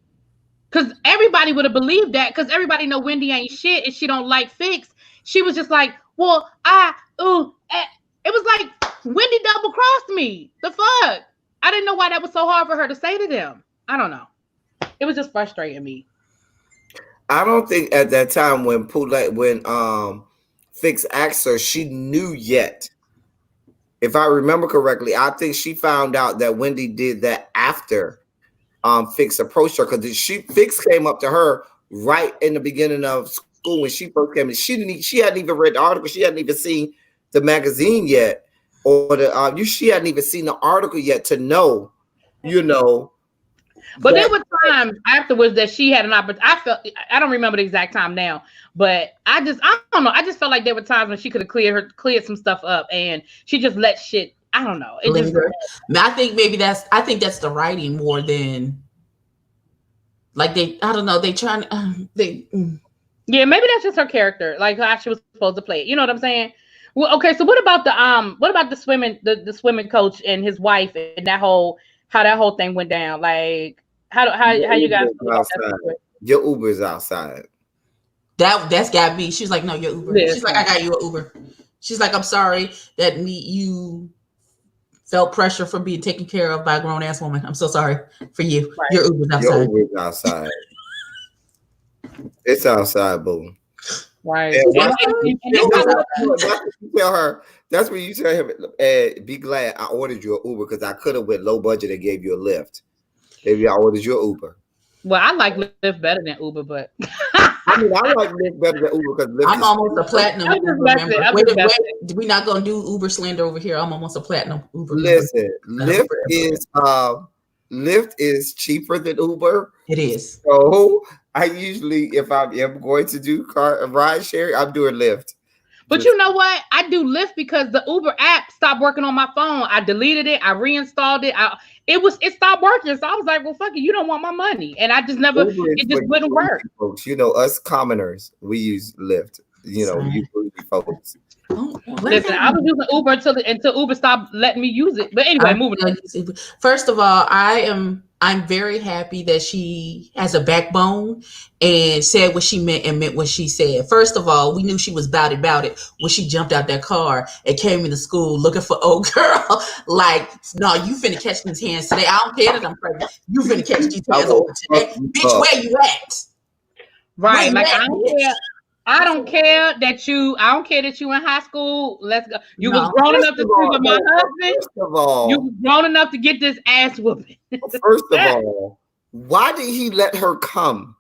because everybody would have believed that, because everybody know Wendy ain't shit and she don't like Fix. She was just like, well, it was like Wendy double crossed me. The fuck? I didn't know why that was so hard for her to say to them. I don't know. It was just frustrating me. I don't think at that time when Fix asked her, she knew yet. If I remember correctly, I think she found out that Wendy did that after Fix approached her, because Fix came up to her right in the beginning of school when she first came in. She hadn't even read the article. She hadn't even seen the magazine yet, or she hadn't even seen the article yet to know, But there were times afterwards that she had an opportunity. I don't remember the exact time now, but I don't know. I just felt like there were times when she could have cleared some stuff up, and she just let shit. I don't know. I think that's the writing more than like I don't know. Yeah, maybe that's just her character, like how she was supposed to play it. You know what I'm saying? Well, okay. So what about the swimming coach and his wife and how that whole thing went down? Like how you guys feel about that? Your Uber's outside. That's got me. She's like, no, your Uber. Yeah. She's like, I got you an Uber. She's like, I'm sorry that you felt pressure for being taken care of by a grown ass woman. I'm so sorry for you. Right. Your Uber's outside. Your Uber's outside. It's outside, boo. Right. That's what you tell her. That's what you tell him. Be glad I ordered you an Uber, because I could have went low budget and gave you a Lyft. Maybe I ordered your Uber. Well, I like Lyft better than Uber, but I mean, I like Lyft better than Uber because I'm almost a platinum Uber member. Wait, we're not gonna do Uber slander over here. I'm almost a platinum Uber. Listen, Lyft is cheaper than Uber. It is. So I usually, if I am going to do ride share, I'm doing Lyft. But you know what? I do Lyft because the Uber app stopped working on my phone. I deleted it. I reinstalled it. It stopped working. So I was like, well, fuck it. You don't want my money. And I just it just wouldn't work. Folks, us commoners, we use Lyft. You folks. Listen, I was using Uber until Uber stopped letting me use it. But anyway, moving on. First of all, I'm very happy that she has a backbone and said what she meant and meant what she said. First of all, we knew she was about it when she jumped out that car and came into school looking for old girl. Like, no, you finna catch these hands today. I don't care that I'm pregnant. You finna catch these hands over today. Bitch, where you at? Right. Like, I don't care that you in high school. Let's go. You was grown enough to sleep with my husband. First of all, you was grown enough to get this ass whooping. First of all, why did he let her come?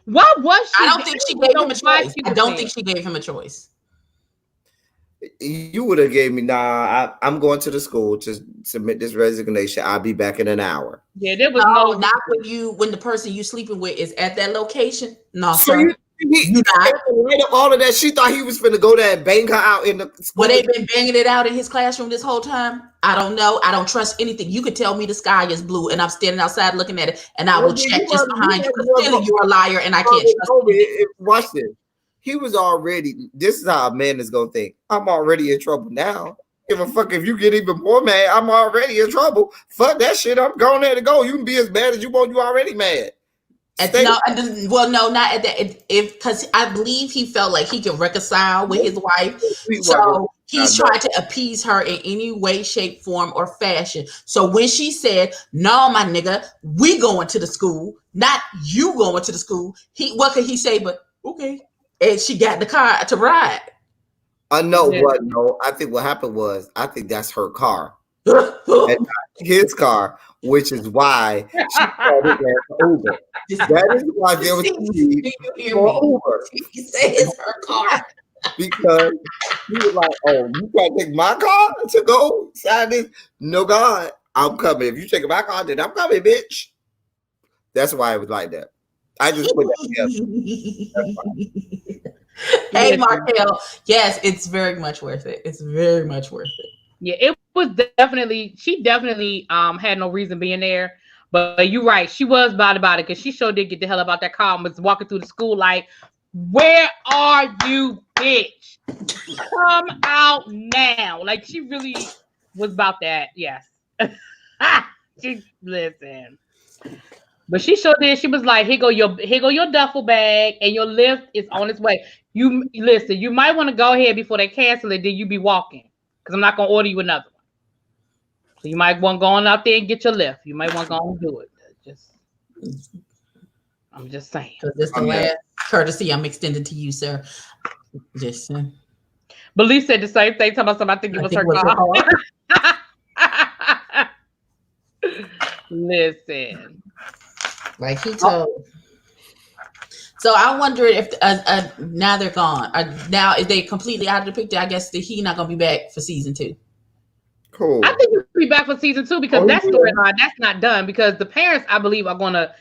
What was she? I don't think she gave him a choice. I don't think she gave him a choice. You would have gave me, I'm going to the school to submit this resignation. I'll be back in an hour. Yeah, there was not when the person you sleeping with is at that location. No, so sir. All of that, she thought he was finna go there and bang her out in the school. Well, they've been banging it out in his classroom this whole time. I don't know. I don't trust anything. You could tell me the sky is blue, and I'm standing outside looking at it, and I will check just behind you. Clearly, you're a liar, and I can't trust you. Watch this. He was already. This is how a man is gonna think. I'm already in trouble now. Give a fuck if you get even more mad. I'm already in trouble. Fuck that shit. I'm going there to go. You can be as mad as you want. You already mad. No, not at that. Because I believe he felt like he could reconcile with his wife, so he's trying to appease her in any way, shape, form, or fashion. So when she said, "No, my nigga, we going to the school, not you going to the school," what could he say? But okay, and she got in the car to ride. No, I think what happened was, I think that's her car, and not his car, which is why she called it Uber. That is why there was a need for Uber. He said it's her car. Because he was like, "Oh, you can't take my car to go sign this? No, God, I'm coming. If you take my car, then I'm coming, bitch." That's why it was like that. I just put that together. Hey, Markel. Yes, it's very much worth it. It's very much worth it. Yeah, it was definitely. She definitely had no reason being there. But you're right. She was about it because she sure did get the hell about that car and was walking through the school like, "Where are you, bitch?" bitch. Come out now. Like she really was about that. Yes. She listen. But she sure did. She was like, here go your duffel bag and your lift is on its way. You listen, you might want to go ahead before they cancel it, then you be walking. Because I'm not gonna order you another one. So you might want to go on out there and get your lift. You might want to go on and do it. I'm just saying. Because this is the last courtesy I'm extending to you, sir. Listen. But Lee said the same thing. Tell us I think it was her car. Listen. Like he told. So I wonder if now they're gone. Now is they completely out of the picture? I guess that he not gonna be back for season 2. Cool. I think he'll be back for season 2 because that storyline that's not done because the parents, I believe, are gonna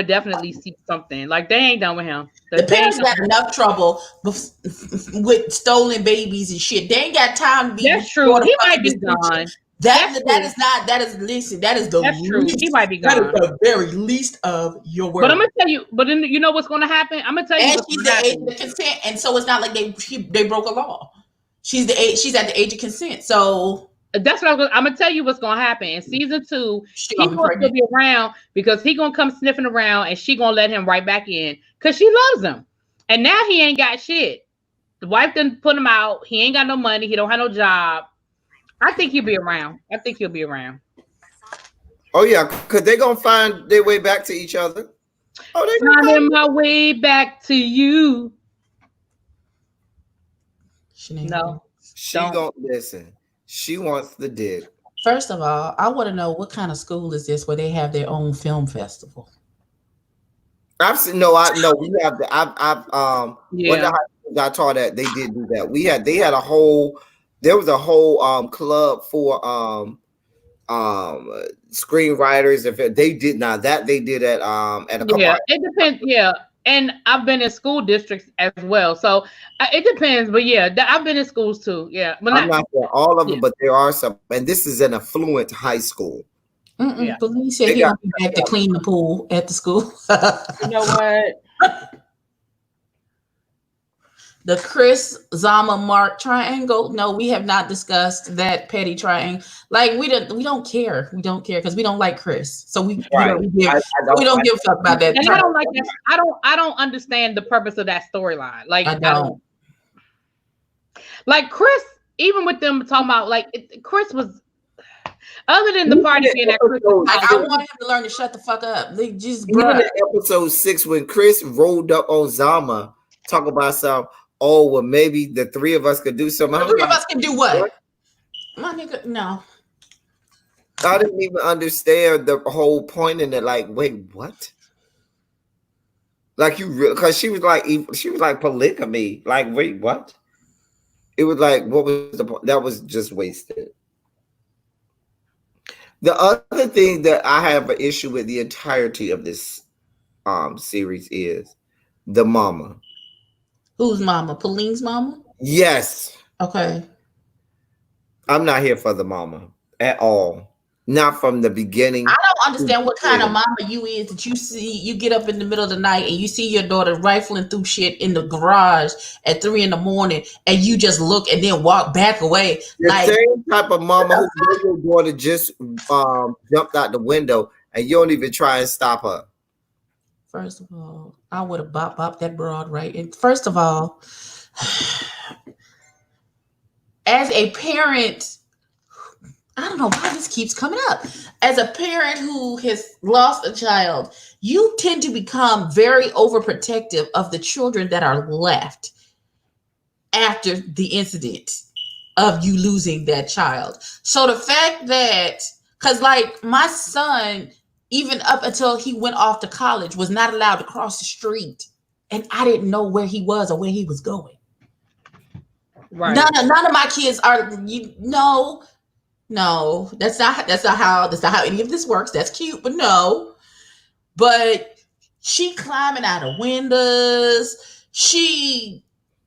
definitely see something. Like they ain't done with him. The parents got enough trouble with stolen babies and shit. They ain't got time to be. That's true. He might be gone. That is the that's true. He might be gone. That is the very least of your work. But I'm gonna tell you. But then you know what's gonna happen? I'm gonna tell you. And she's the age of consent, and so it's not like they broke a law. She's at the age of consent. So that's what I'm gonna tell you what's gonna happen in season 2. He's gonna be around because he gonna come sniffing around, and she gonna let him right back in because she loves him. And now he ain't got shit. The wife didn't put him out. He ain't got no money. He don't have no job. I think he'll be around. Oh yeah, because they're gonna find their way back to each other. Oh, they finding my way back to you. No, she gonna listen. She wants the dick. First of all, I want to know what kind of school is this where they have their own film festival. I've seen we have the when the high school I taught at, they did do that. There was a whole club for screenwriters. If they did not that they did at a couple. Yeah, it depends. Yeah, and I've been in school districts as well, so it depends. But yeah, I've been in schools too. Yeah, but I'm not sure all of them, but there are some. And this is an affluent high school. Yeah. Police said he'll be back to clean the pool at the school. You know what? The Chris Zama Mark triangle. No, we have not discussed that petty triangle. Like we don't care. We don't care because we don't like Chris. So we don't give a fuck about that. And I don't like that. I don't understand the purpose of that storyline. Like I don't. Like Chris, even with them talking about Chris was. Other than the party being at Chris, I want him to learn to shut the fuck up. Like, just even in episode 6 when Chris rolled up on Zama, talk about some. Oh, well, maybe the 3 of us could do something. The 3 of us can do what? My nigga, no. I didn't even understand the whole point in it. Like, wait, what? Like because she was like polygamy. Like, wait, what? It was like, what was the point? That was just wasted. The other thing that I have an issue with the entirety of this series is the mama. Whose mama? Pauline's mama? Yes. Okay. I'm not here for the mama at all. Not from the beginning. I don't understand what kind of mama you is that you get up in the middle of the night and you see your daughter rifling through shit in the garage at 3 a.m. and you just look and then walk back away. The same type of mama who your daughter just jumped out the window and you don't even try and stop her. First of all, I would have bopped that broad right. And first of all, as a parent, I don't know why this keeps coming up. As a parent who has lost a child, you tend to become very overprotective of the children that are left after the incident of you losing that child. So the fact that, because like my son, even up until he went off to college, was not allowed to cross the street. And I didn't know where he was or where he was going. Right. None of my kids are, no, that's not how any of this works. That's cute, but no. But she climbing out of windows. She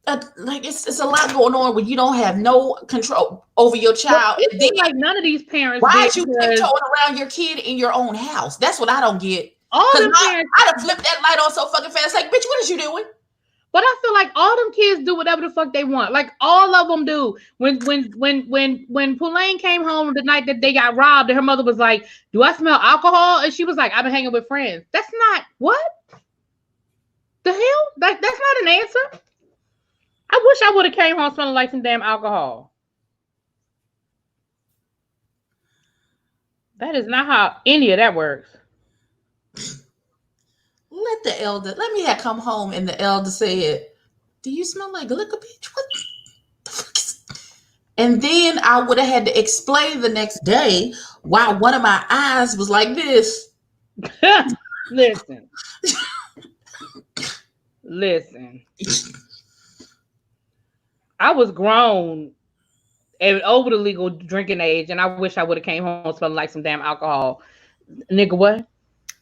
it's a lot going on when you don't have no control over your child. And then, like none of these parents. Why are you tiptoeing around your kid in your own house? That's what I don't get. All the parents, I'd have flipped that light on so fucking fast. Like, bitch, what is you doing? But I feel like all them kids do whatever the fuck they want. Like all of them do. When Pulaine came home the night that they got robbed, and her mother was like, "Do I smell alcohol?" And she was like, "I've been hanging with friends." That's not what the hell. Like that's not an answer. I wish I would have came home smelling like some damn alcohol. That is not how any of that works. Let me have come home and the elder said, "Do you smell like liquor, bitch? What the fuck is?" And then I would have had to explain the next day why one of my eyes was like this. Listen. I was grown and over the legal drinking age, and I wish I would have came home smelling like some damn alcohol. Nigga, what?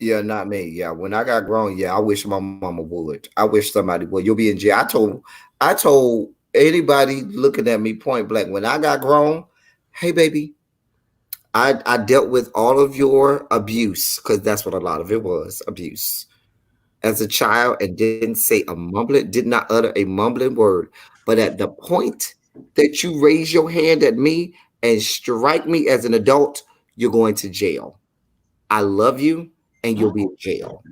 Yeah, not me. Yeah, when I got grown, yeah, I wish my mama would. I wish somebody would. You'll be in jail. I told anybody looking at me point blank when I got grown, hey baby, I dealt with all of your abuse, because that's what a lot of it was, abuse. As a child, and didn't say a mumbling, did not utter a mumbling word. But at the point that you raise your hand at me and strike me as an adult, you're going to jail. I love you, and you'll be in jail.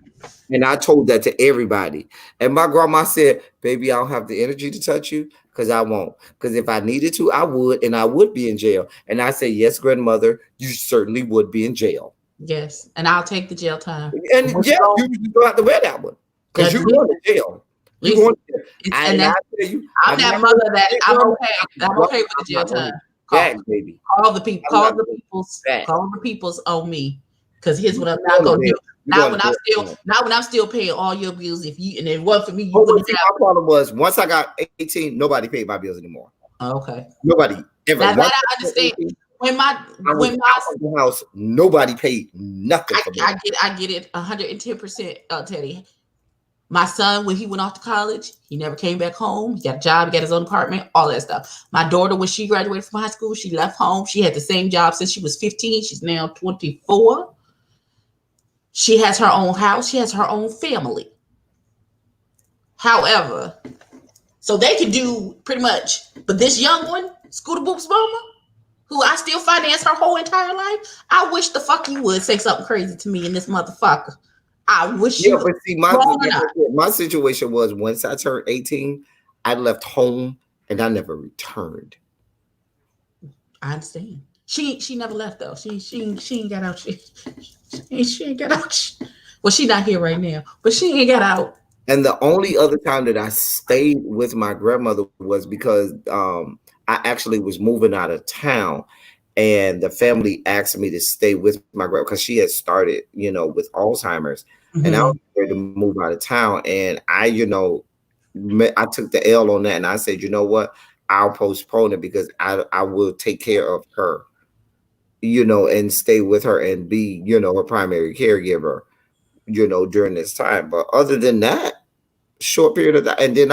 And I told that to everybody. And my grandma said, baby, I don't have the energy to touch you because I won't. Because if I needed to, I would, and I would be in jail. And I said, yes, grandmother, you certainly would be in jail. Yes, and I'll take the jail time. And yeah, you don't have to wear that one because you're going to jail. You're going to jail. And I tell you, I'm that mother that I'm okay. I'm okay with the jail time. Baby. Call the people's on me. Because here's what I'm not gonna do. Not when I'm still paying all your bills. If it wasn't for me, you wouldn't have. My problem was once I got 18, nobody paid my bills anymore. Okay. Nobody ever. That I understand. 18, when my house, nobody paid nothing for me. I get it 110%, Teddy. My son, when he went off to college, he never came back home. He got a job, he got his own apartment, all that stuff. My daughter, when she graduated from high school, she left home. She had the same job since she was 15. She's now 24. She has her own house. She has her own family. However, so they can do pretty much. But this young one, Scooter Boop's mama, who I still finance her whole entire life, I wish the fuck you would say something crazy to me in this motherfucker. I wish you would. But see, my situation was once I turned 18, I left home and I never returned. I understand. She never left though. She ain't got out. She ain't got out. Well, she's not here right now, but she ain't got out. And the only other time that I stayed with my grandmother was because I actually was moving out of town, and the family asked me to stay with my grandma because she had started, with Alzheimer's, and I was ready to move out of town. And I took the L on that, and I said, you know what, I'll postpone it because I will take care of her, and stay with her and be, her primary caregiver, during this time. But other than that, short period of that, and then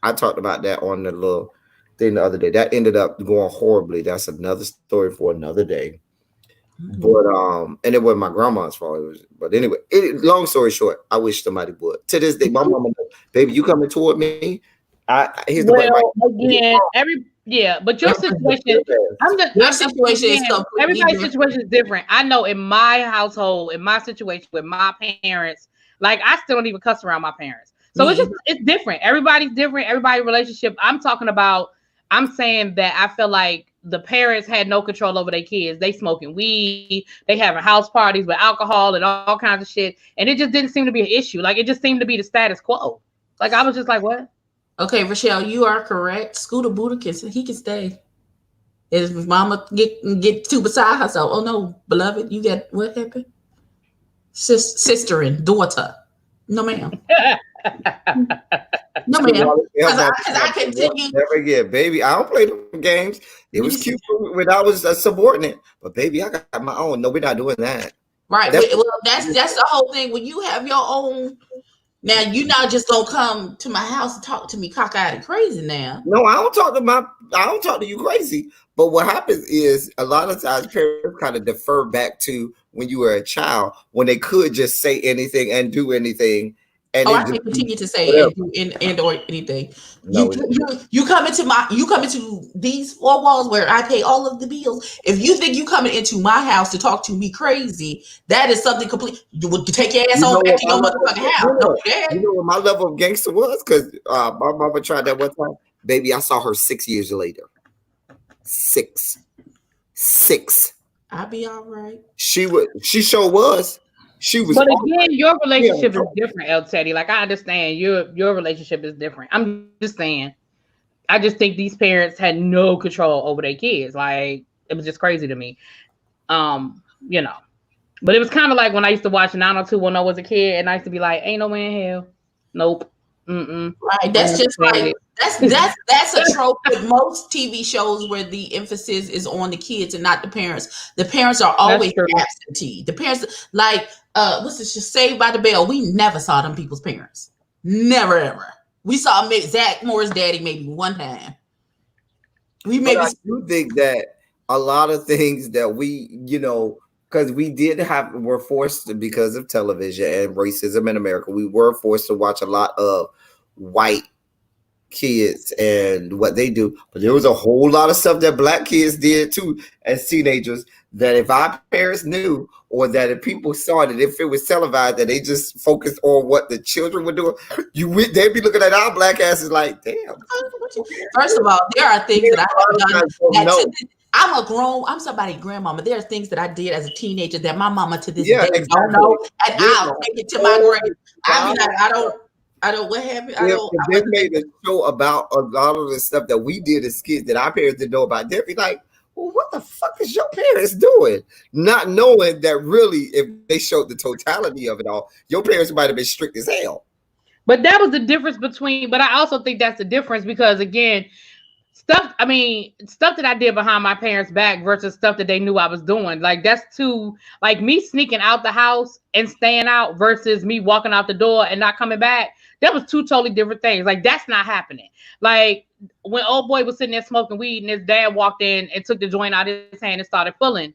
I talked about that on the little thing the other day. That ended up going horribly. That's another story for another day. But and it wasn't my grandma's fault. But anyway, long story short, I wish somebody would. To this day, my mama, baby, you coming toward me? Here's the but your situation, everybody's situation is different. I know in my household, in my situation with my parents, like I still don't even cuss around my parents. So it's different. Everybody's different. Everybody's relationship. I'm saying that I feel like the parents had no control over their kids. They smoking weed, they having house parties with alcohol and all kinds of shit. And it just didn't seem to be an issue. Like it just seemed to be the status quo. Like I was just like, what? Okay, Rochelle, you are correct. Scooter Buddha can stay. If mama get too beside herself, oh no, beloved, you got what happened? Sister and daughter. No, ma'am. No, ma'am. Because I continue. Never again, baby. I don't play the games. It was cute when I was a subordinate, but baby, I got my own. No, we're not doing that. Right. That's the whole thing. When you have your own. Now you're not just gonna come to my house and talk to me cockeyed and crazy now. No, I don't talk to you crazy. But what happens is a lot of times parents kind of defer back to when you were a child, when they could just say anything and do anything, And Oh, it I just can continue to say whatever. and or anything. No, You come into these four walls where I pay all of the bills. If you think you coming into my house to talk to me crazy, that is something complete. You would take your ass you on know back what to my your level, motherfucking house. Don't do that. you know what my level of gangster was? Because my mama tried that one time. Baby, I saw her 6 years later. Six. I'll be all right. She sure was. She was But all again, right. your Yeah, relationship is different, El Teddy. Like I understand your relationship is different. I'm just saying. I just think these parents had no control over their kids. Like it was just crazy to me. You know. But it was kind of like when I used to watch 90210 was a kid, and I used to be like, "Ain't no way in hell, nope, mm-mm." Right. Don't That's just understand like it. that's a trope with most TV shows where the emphasis is on the kids and not the parents. The parents are That's always true. absentee. The parents like what's this just Saved by the Bell? We never saw them people's parents. Never ever. We saw Zach Moore's daddy maybe one time. We But maybe I do think that a lot of things that we, because we were forced to, because of television and racism in America, we were forced to watch a lot of white kids and what they do. But there was a whole lot of stuff that black kids did too as teenagers that if our parents knew, or that if people saw it, if it was televised, that they just focused on what the children were doing, they'd be looking at our black asses like, damn. first of all, there are things that I have done that No. I'm somebody's grandmama. There are things that I did as a teenager that my mama to this Yeah, day exactly. don't know, and Yeah. I'll take it to my grave. I be like, I don't. What happened? If they made a show about a lot of the stuff that we did as kids that our parents didn't know about, they'd be like, well, what the fuck is your parents doing? Not knowing that really, if they showed the totality of it all, your parents might have been strict as hell. But that was the difference between. But I also think that's the difference because again, stuff that I did behind my parents' back versus stuff that they knew I was doing. Like that's too, like me sneaking out the house and staying out versus me walking out the door and not coming back. That was two totally different things. Like that's not happening. Like when old boy was sitting there smoking weed and his dad walked in and took the joint out of his hand and started pulling.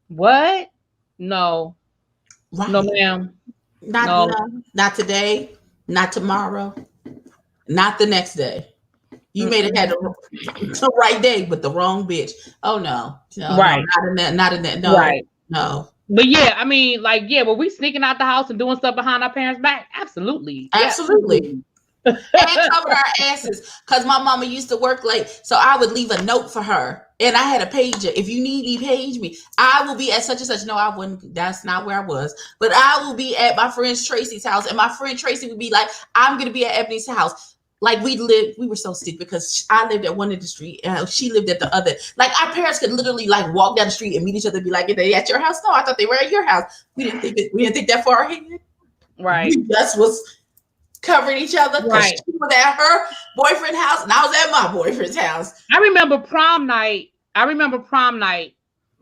What? No. Right. No, ma'am. Not today, not tomorrow, not the next day. You made it had the right day, but the wrong bitch. Oh no, right? No, not in that. No, right. No. But yeah, were we sneaking out the house and doing stuff behind our parents' back? Absolutely. Absolutely. And covered our asses because my mama used to work late, so I would leave a note for her, and I had a pager. If you need me, page me. I will be at such and such. No, I wouldn't. That's not where I was, but I will be at my friend Tracy's house, and my friend Tracy would be like, "I'm gonna be at Ebony's house." Like we were so stupid because I lived at one end of the street and she lived at the other. Like our parents could literally like walk down the street and meet each other and be like, "Are they at your house?" No, I thought they were at your house. We didn't think that far ahead. Right. We just was covering each other. Right. She was at her boyfriend's house and I was at my boyfriend's house. I remember prom night.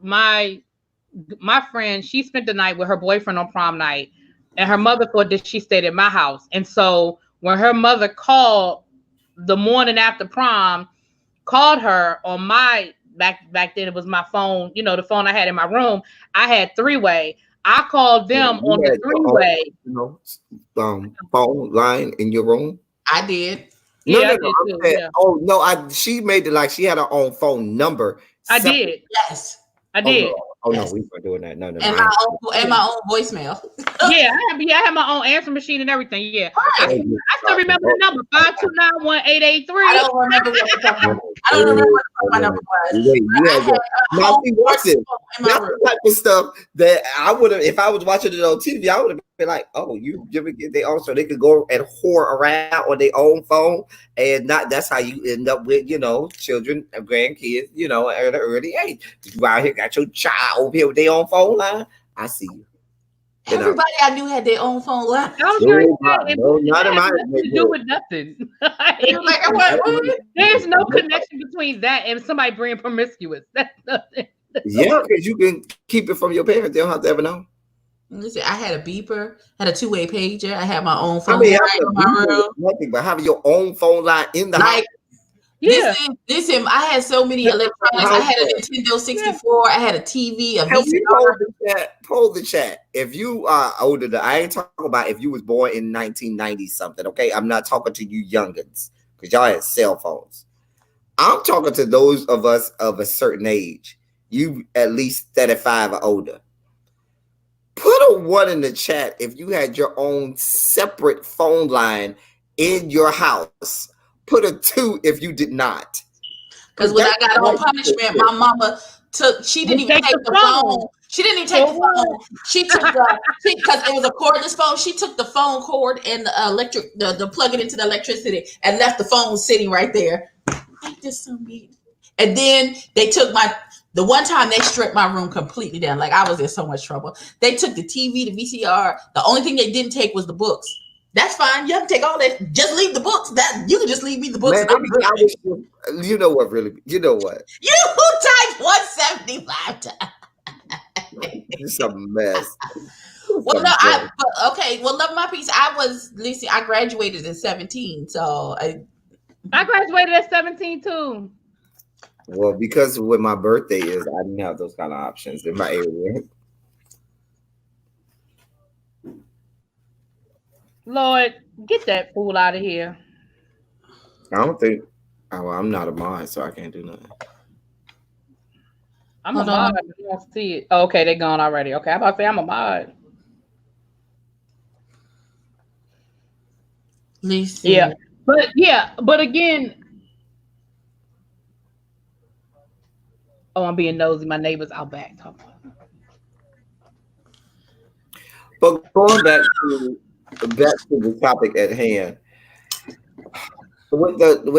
My friend, she spent the night with her boyfriend on prom night, and her mother thought that she stayed at my house. And so when her mother called the morning after prom, called her on my back then, it was my phone, the phone I had in my room. I had three-way. I called them on the three-way. Phone line in your room. I did. Yeah, Oh no, she made it like she had her own phone number. I did. Yes. I did. Oh no, we weren't doing that. No. And my own voicemail. Yeah, I have my own answer machine and everything. Yeah, I still remember the number 5291883. I don't remember what the fuck my number was. Now see, watch this. That's the type of stuff that I would have, if I was watching it on TV, I would have been like, "Oh, you ever get they also they could go and whore around on their own phone, and not that's how you end up with children and grandkids, at an early age. You out here got your child over here with their own phone line. I see you." Everybody I knew had their own phone line. I'm sure not in my to do with nothing. There's no connection between that and somebody being promiscuous. That's nothing. Yeah, because you can keep it from your parents. They don't have to ever know. Listen, I had a beeper, had a two-way pager. I had my own phone line in my room. Nothing, but having your own phone line in the house. Yeah. This is. I had so many electronics. I had a Nintendo 64. I had a TV, a Can we VCR. poll the chat? If you are older, I ain't talking about if you was born in 1990 something. Okay, I'm not talking to you youngins because y'all had cell phones. I'm talking to those of us of a certain age. You at least 35 or older. Put a 1 in the chat if you had your own separate phone line in your house. Put a 2 if you did not. Because when I got on punishment, my mama she didn't even take the phone. She didn't even take the phone. She took because it was a cordless phone. She took the phone cord and the plug it into the electricity and left the phone sitting right there. Ain't this so mean? And then they took the one time they stripped my room completely down. Like I was in so much trouble. They took the TV, the VCR. The only thing they didn't take was the books. That's fine. You have to take all that. Just leave the books. That you can just leave me the books. Man, you know what? Really, you know what? You typed 175 times. It's a mess. Well, no, okay. Well, love my piece. I graduated at 17, so I graduated at 17 too. Well, because when my birthday is, I didn't have those kind of options in my area. Lord, get that fool out of here. I don't think. Oh, I'm not a mod, so I can't do nothing. I'm a mod. You don't see it. Oh, okay, they're gone already. Okay, I'm about to say I'm a mod. Lisa. Yeah, but again. Oh, I'm being nosy. My neighbor's out back. But going back to the topic at hand, with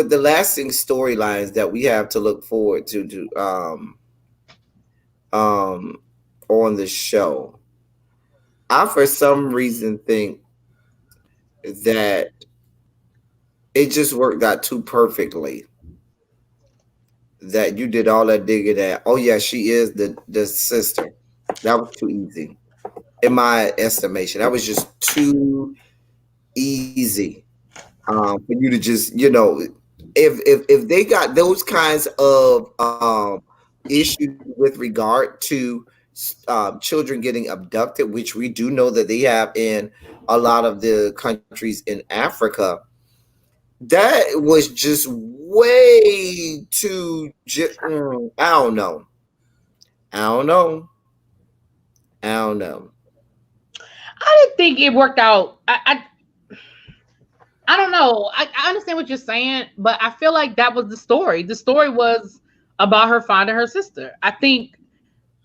the lasting storylines that we have to look forward to on the show, I for some reason think that it just worked out too perfectly. That you did all that digging at. Oh yeah, she is the sister. That was too easy, in my estimation. That was just too easy for you to just if they got those kinds of issues with regard to children getting abducted, which we do know that they have in a lot of the countries in Africa. That was just way too. I don't know. I didn't think it worked out. I don't know. I understand what you're saying, but I feel like that was the story. The story was about her finding her sister. I think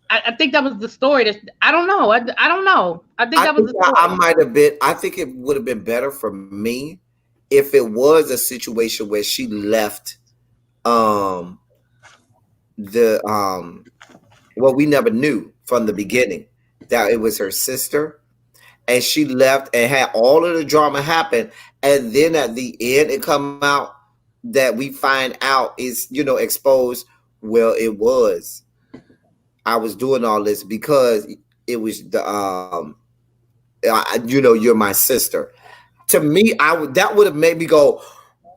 that was the story. I don't know. I don't know. I think that was the story. I might have been. I think it would have been better for me if it was a situation where she left well, we never knew from the beginning that it was her sister, and she left and had all of the drama happen, and then at the end it come out that we find out is exposed. Well, I was doing all this because it was the you're my sister. To me, that would have made me go,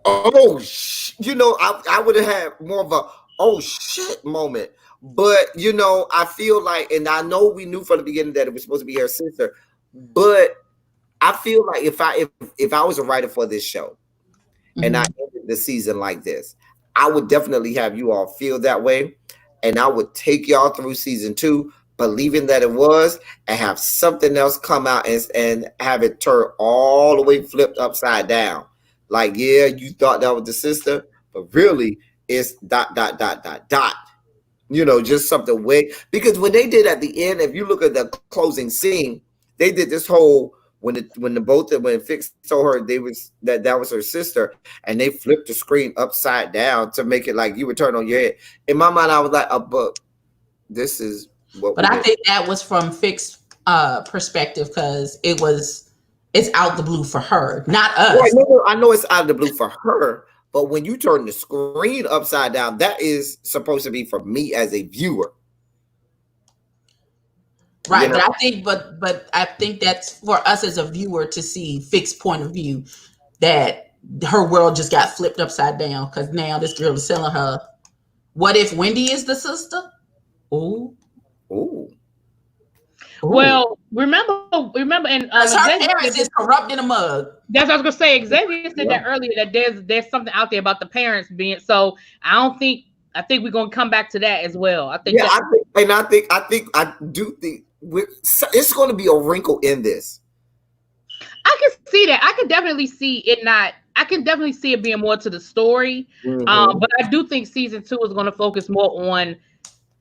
oh, I would have had more of a oh shit moment. But I feel like, and I know we knew from the beginning that it was supposed to be her sister, but I feel like if I was a writer for this show, and I ended the season like this, I would definitely have you all feel that way, and I would take y'all through season 2, believing that it was, and have something else come out and have it turn all the way flipped upside down. Like, yeah, you thought that was the sister, but really it's ... Just something way, because when they did at the end, if you look at the closing scene, they did this whole when Fix told her that was her sister, and they flipped the screen upside down to make it like you would turn on your head. In my mind, I was like, but this is what. But I think that was from Fix's perspective, because it's out the blue for her, not us. Well, I know it's out of the blue for her, but when you turn the screen upside down, that is supposed to be for me as a viewer. Right, but I think that's for us as a viewer to see Fix's point of view, that her world just got flipped upside down because now this girl is telling her, what if Wendy is the sister? Ooh. Ooh. Well, remember, and her parents is corrupt in a mug. That's what I was gonna say. Xavier said that earlier, that there's something out there about the parents being. So I think we're gonna come back to that as well. I think. Yeah, I do think it's going to be a wrinkle in this. I can see that. I can definitely see it not. I can definitely see it being more to the story. But I do think season 2 is going to focus more on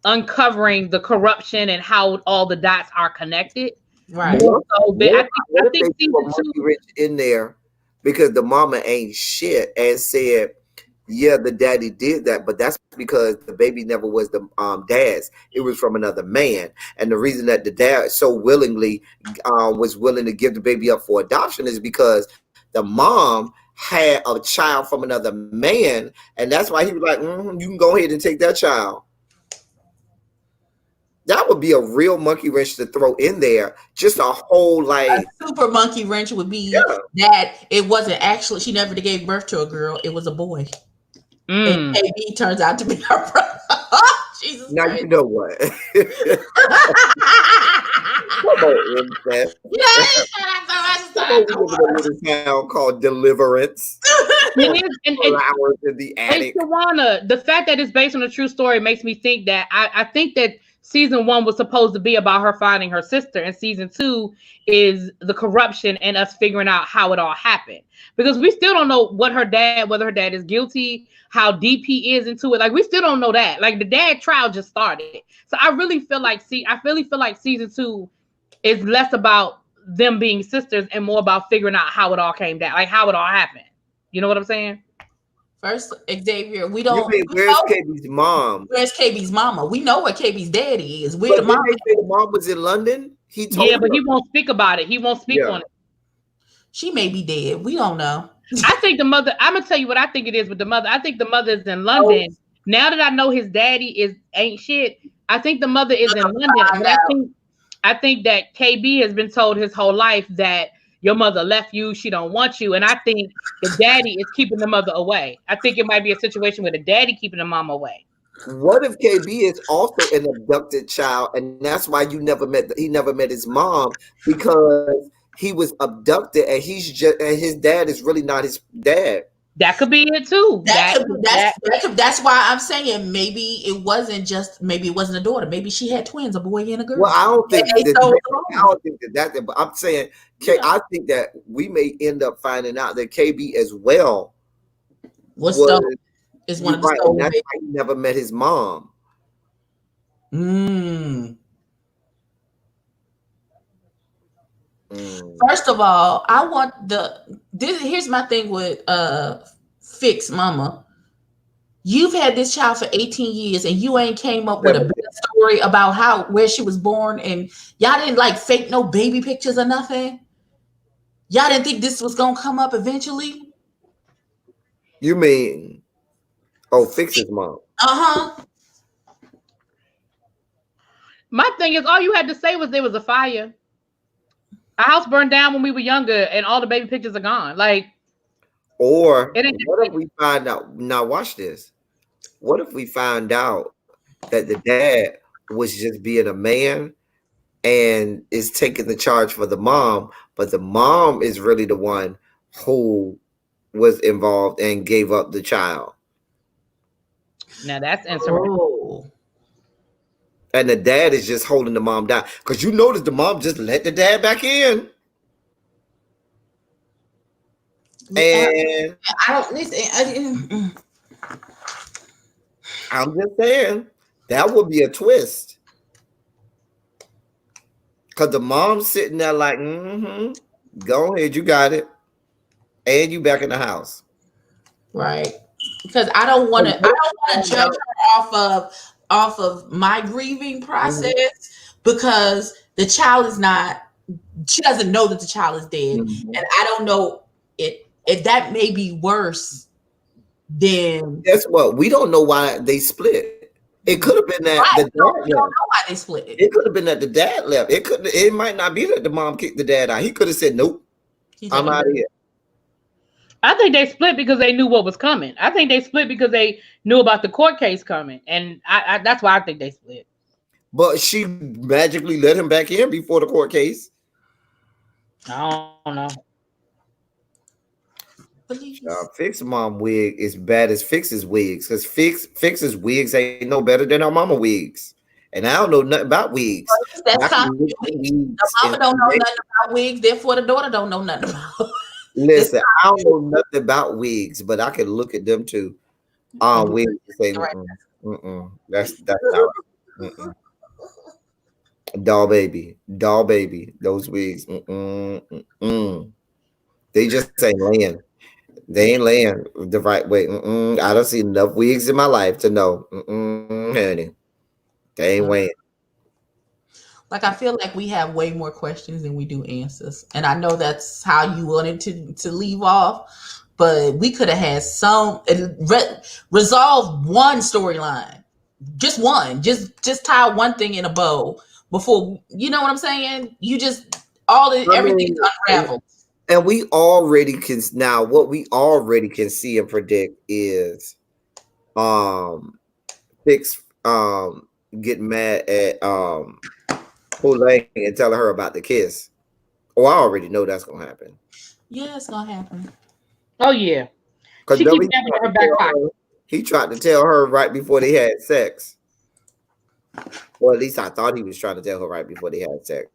uncovering the corruption and how all the dots are connected. Right. So I think season 2 rich in there because the mama ain't shit and said, yeah, the daddy did that, but that's because the baby never was the dad's. It was from another man. And the reason that the dad so willingly was willing to give the baby up for adoption is because the mom had a child from another man, and that's why he was like, you can go ahead and take that child. That would be a real monkey wrench to throw in there. Just a whole a super monkey wrench would be that it wasn't actually, she never gave birth to a girl, it was a boy. And KB turns out to be her brother. Jesus now Christ. You know what? Come on, incest. A town called Deliverance. And Shawana, the fact that it's based on a true story makes me think that I think that season 1 was supposed to be about her finding her sister, and season 2 is the corruption and us figuring out how it all happened. Because we still don't know whether her dad is guilty, how deep he is into it. Like, we still don't know that. Like, the dad trial just started. So I really feel like season 2 is less about them being sisters and more about figuring out how it all came down, like how it all happened. You know what I'm saying? First, Xavier, we don't. Where's KB's mom? Where's KB's mama? We know what KB's daddy is. Where the mom? They say the mom was in London. He told but he won't speak about it. He won't speak on it. She may be dead. We don't know. I think the mother. I'm gonna tell you what I think it is with the mother. I think the mother is in London. Oh. Now that I know his daddy ain't shit, I think the mother is in London. But I think that KB has been told his whole life that your mother left you, she don't want you. And I think the daddy is keeping the mother away. I think it might be a situation where the daddy keeping the mom away. What if KB is also an abducted child, and that's why he never met his mom, because he was abducted and his dad is really not his dad. That could be it too. That's why I'm saying maybe it wasn't a daughter. Maybe she had twins, a boy and a girl. Well, I don't think that. But I'm saying, I think that we may end up finding out that KB as well is one of the stolen. That's why he never met his mom. First of all, I want here's my thing with Fix Mama. You've had this child for 18 years and you ain't came up with a better story about where she was born, and y'all didn't like fake no baby pictures or nothing. Y'all didn't think this was gonna come up eventually? You mean Fix's mom? My thing is, all you had to say was there was a fire. Our house burned down when we were younger, and all the baby pictures are gone. Like, or what if we find out? Now, watch this. What if we find out that the dad was just being a man and is taking the charge for the mom, but the mom is really the one who was involved and gave up the child? Now that's interesting. And the dad is just holding the mom down, because you notice the mom just let the dad back in. And I don't listen. I'm just saying that would be a twist, because the mom's sitting there like, go ahead, you got it, and you back in the house, right? Because I don't want to judge her off of my grieving process, because the child she doesn't know that the child is dead. And I don't know if that may be worse than. Guess what? We don't know why they split. It could have been that the dad left. We don't know why they split. It could have been that the dad left. It might not be that the mom kicked the dad out. He could have said, nope, I'm out of here. I think they split because they knew what was coming. I think they split because they knew about the court case coming, and I that's why I think they split. But she magically let him back in before the court case. I don't know. Fix mom wig is bad as Fix's wigs, because Fix's wigs ain't no better than our mama wigs. And I don't know nothing about wigs. That's common. The mama don't know nothing about wigs, therefore the daughter don't know nothing about. Listen, I don't know nothing about wigs, but I can look at them too. Wigs say, that's not right. Doll baby, those wigs. They just ain't laying. They ain't laying the right way. I don't see enough wigs in my life to know, honey. They ain't weighing. Like, I feel like we have way more questions than we do answers, and I know that's how you wanted to leave off, but we could have had some resolve one storyline, just one, just tie one thing in a bow before, you know what I'm saying? You just everything's unraveled. And we already can now. What we already can see and predict is, Fix getting mad at Poulain and telling her about the kiss. Oh, I already know that's gonna happen. Yeah, it's gonna happen. Oh yeah, because she keeps having her back pocket. He tried to tell her right before they had sex. Or at least I thought he was trying to tell her right before they had sex.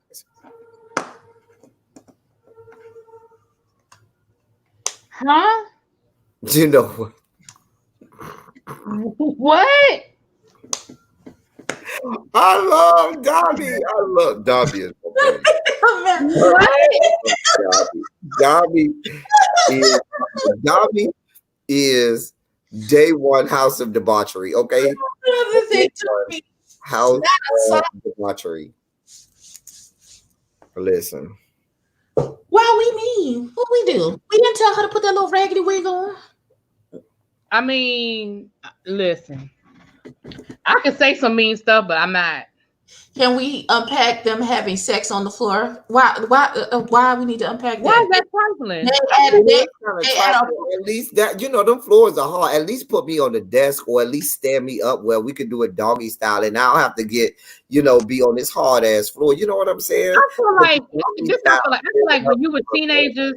Huh? You know what? What? I love Dobby. I love Dobby. Dobby is day one house of debauchery. Okay, house of debauchery. Listen. Well, we mean what we do. We didn't tell her to put that little raggedy wig on. I mean, listen. I can say some mean stuff, but I'm not. Can we unpack them having sex on the floor? Why we need to unpack that? Why is that trifling? At least that, you know, them floors are hard. At least put me on the desk, or at least stand me up where we could do a doggy style, and I don't have to get, you know, be on this hard ass floor. You know what I'm saying? I feel like when you were teenagers.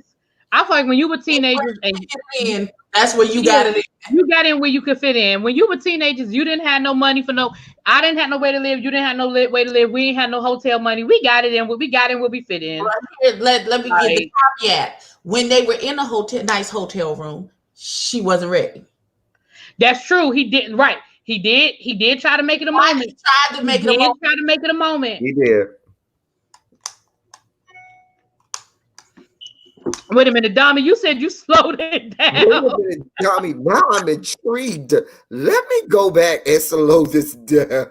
I feel like when you were teenagers and that's where you got it. You got in where you could fit in. When you were teenagers, you didn't have no money for no. I didn't have no way to live. You didn't have no way to live. We ain't had no hotel money. We got it in. We got in where we fit in. Right here, let me get the caveat. When they were in a nice hotel room, she wasn't ready. That's true. He didn't. Right. He did. He did try to make it a moment. He tried to make it a moment. Try to make it a moment. He did. Wait a minute, Dami, you said you slowed it down. Wait a minute, Dami, now I'm intrigued. Let me go back and slow this down.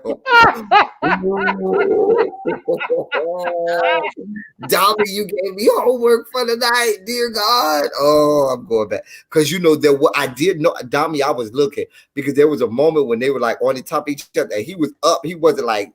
Dami, you gave me homework for the night, dear God. Oh, I'm going back. Because you know that I did know, Dami, I was looking, because there was a moment when they were like on the top of each other, and he was up. He wasn't like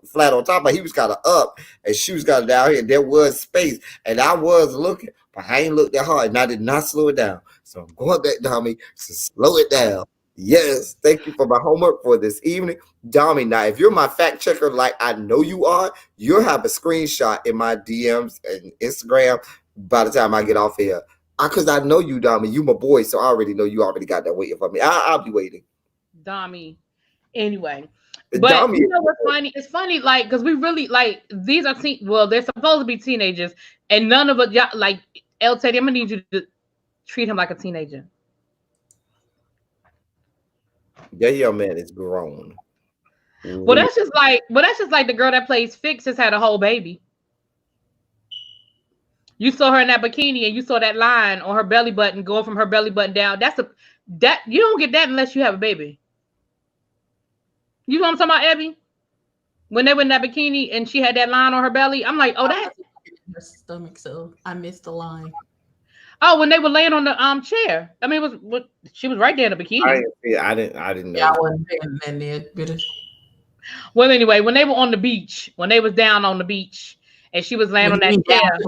flat on top, but he was kind of up, and she was kind of down here, and there was space, and I was looking, but I ain't looked that hard, and I did not slow it down. So I'm going back, Dami, to slow it down. Yes, thank you for my homework for this evening, Dami. Now, if you're my fact checker, like I know you are, you'll have a screenshot in my DMs and Instagram by the time I get off here, because I know you, Dami. You my boy, so I already know you already got that waiting for me. I'll be waiting, Dami. Anyway. But Dami, you know what's funny? It's funny, like, because we really like these are they're supposed to be teenagers, and none of it, like El Teddy, I'm gonna need you to treat him like a teenager. That young man is grown. Well, that's just like the girl that plays Fix has had a whole baby. You saw her in that bikini, and you saw that line on her belly button going from her belly button down. That you don't get that unless you have a baby. You know what I'm talking about, Abby? When they were in that bikini and she had that line on her belly, I'm like, oh, that's her stomach. So I missed the line. Oh, when they were laying on the chair. I mean, she was right there in the bikini. I didn't know. Yeah, I wasn't in there. Well, anyway, when they were on the beach, when they was down on the beach, and she was laying on that chair.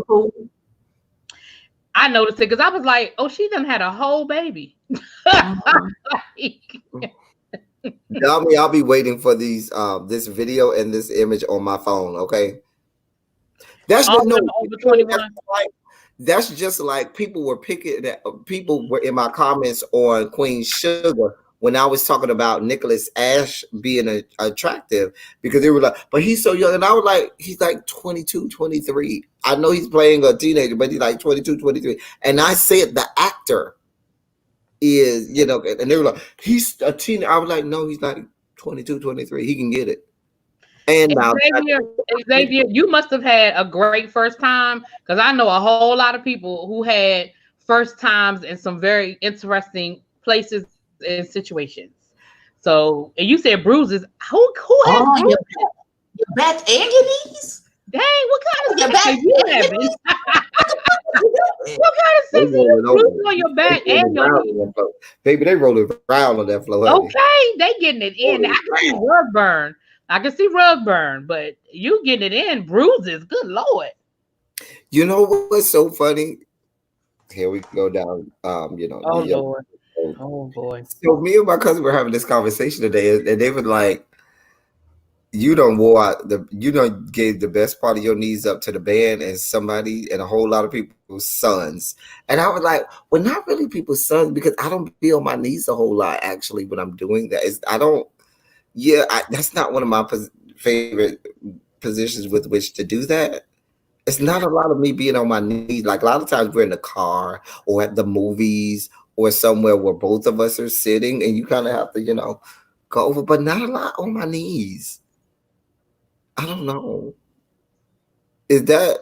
I noticed it because I was like, oh, she done had a whole baby. Dummy, I'll be waiting for these this video and this image on my phone. Okay, that's All no. women over 21. That's just like people were picking that. People were in my comments on Queen Sugar when I was talking about Nicholas Ash being attractive because they were like, but he's so young. And I was like, he's like 22, 23. I know he's playing a teenager, but he's like 22, 23. And I said the actor is, you know, and they were like, he's a teen. I was like, no, he's like 22, 23. He can get it. And now Xavier, you must have had a great first time because I know a whole lot of people who had first times in some very interesting places and situations. So, and you said bruises. Who has bruises? Your back and your knees? Dang, what kind of Your back you having? What kind of sex bruises on your back and your knees? Baby, they rolling around on that floor. Okay, they getting it in. I can see rug burn. I can see rug burn, but you getting it in bruises. Good Lord. You know what's so funny? Here we go down. You know. Oh Lord. Oh boy. So me and my cousin were having this conversation today, and they were like, "You don't wore out you don't gave the best part of your knees up to the band and somebody and a whole lot of people's sons." And I was like, "Well, not really people's sons because I don't feel my knees a whole lot actually when I'm doing that. I don't." Yeah, that's not one of my favorite positions with which to do that. It's not a lot of me being on my knees. Like a lot of times we're in the car or at the movies or somewhere where both of us are sitting and you kind of have to, you know, go over, but not a lot on my knees. I don't know. Is that,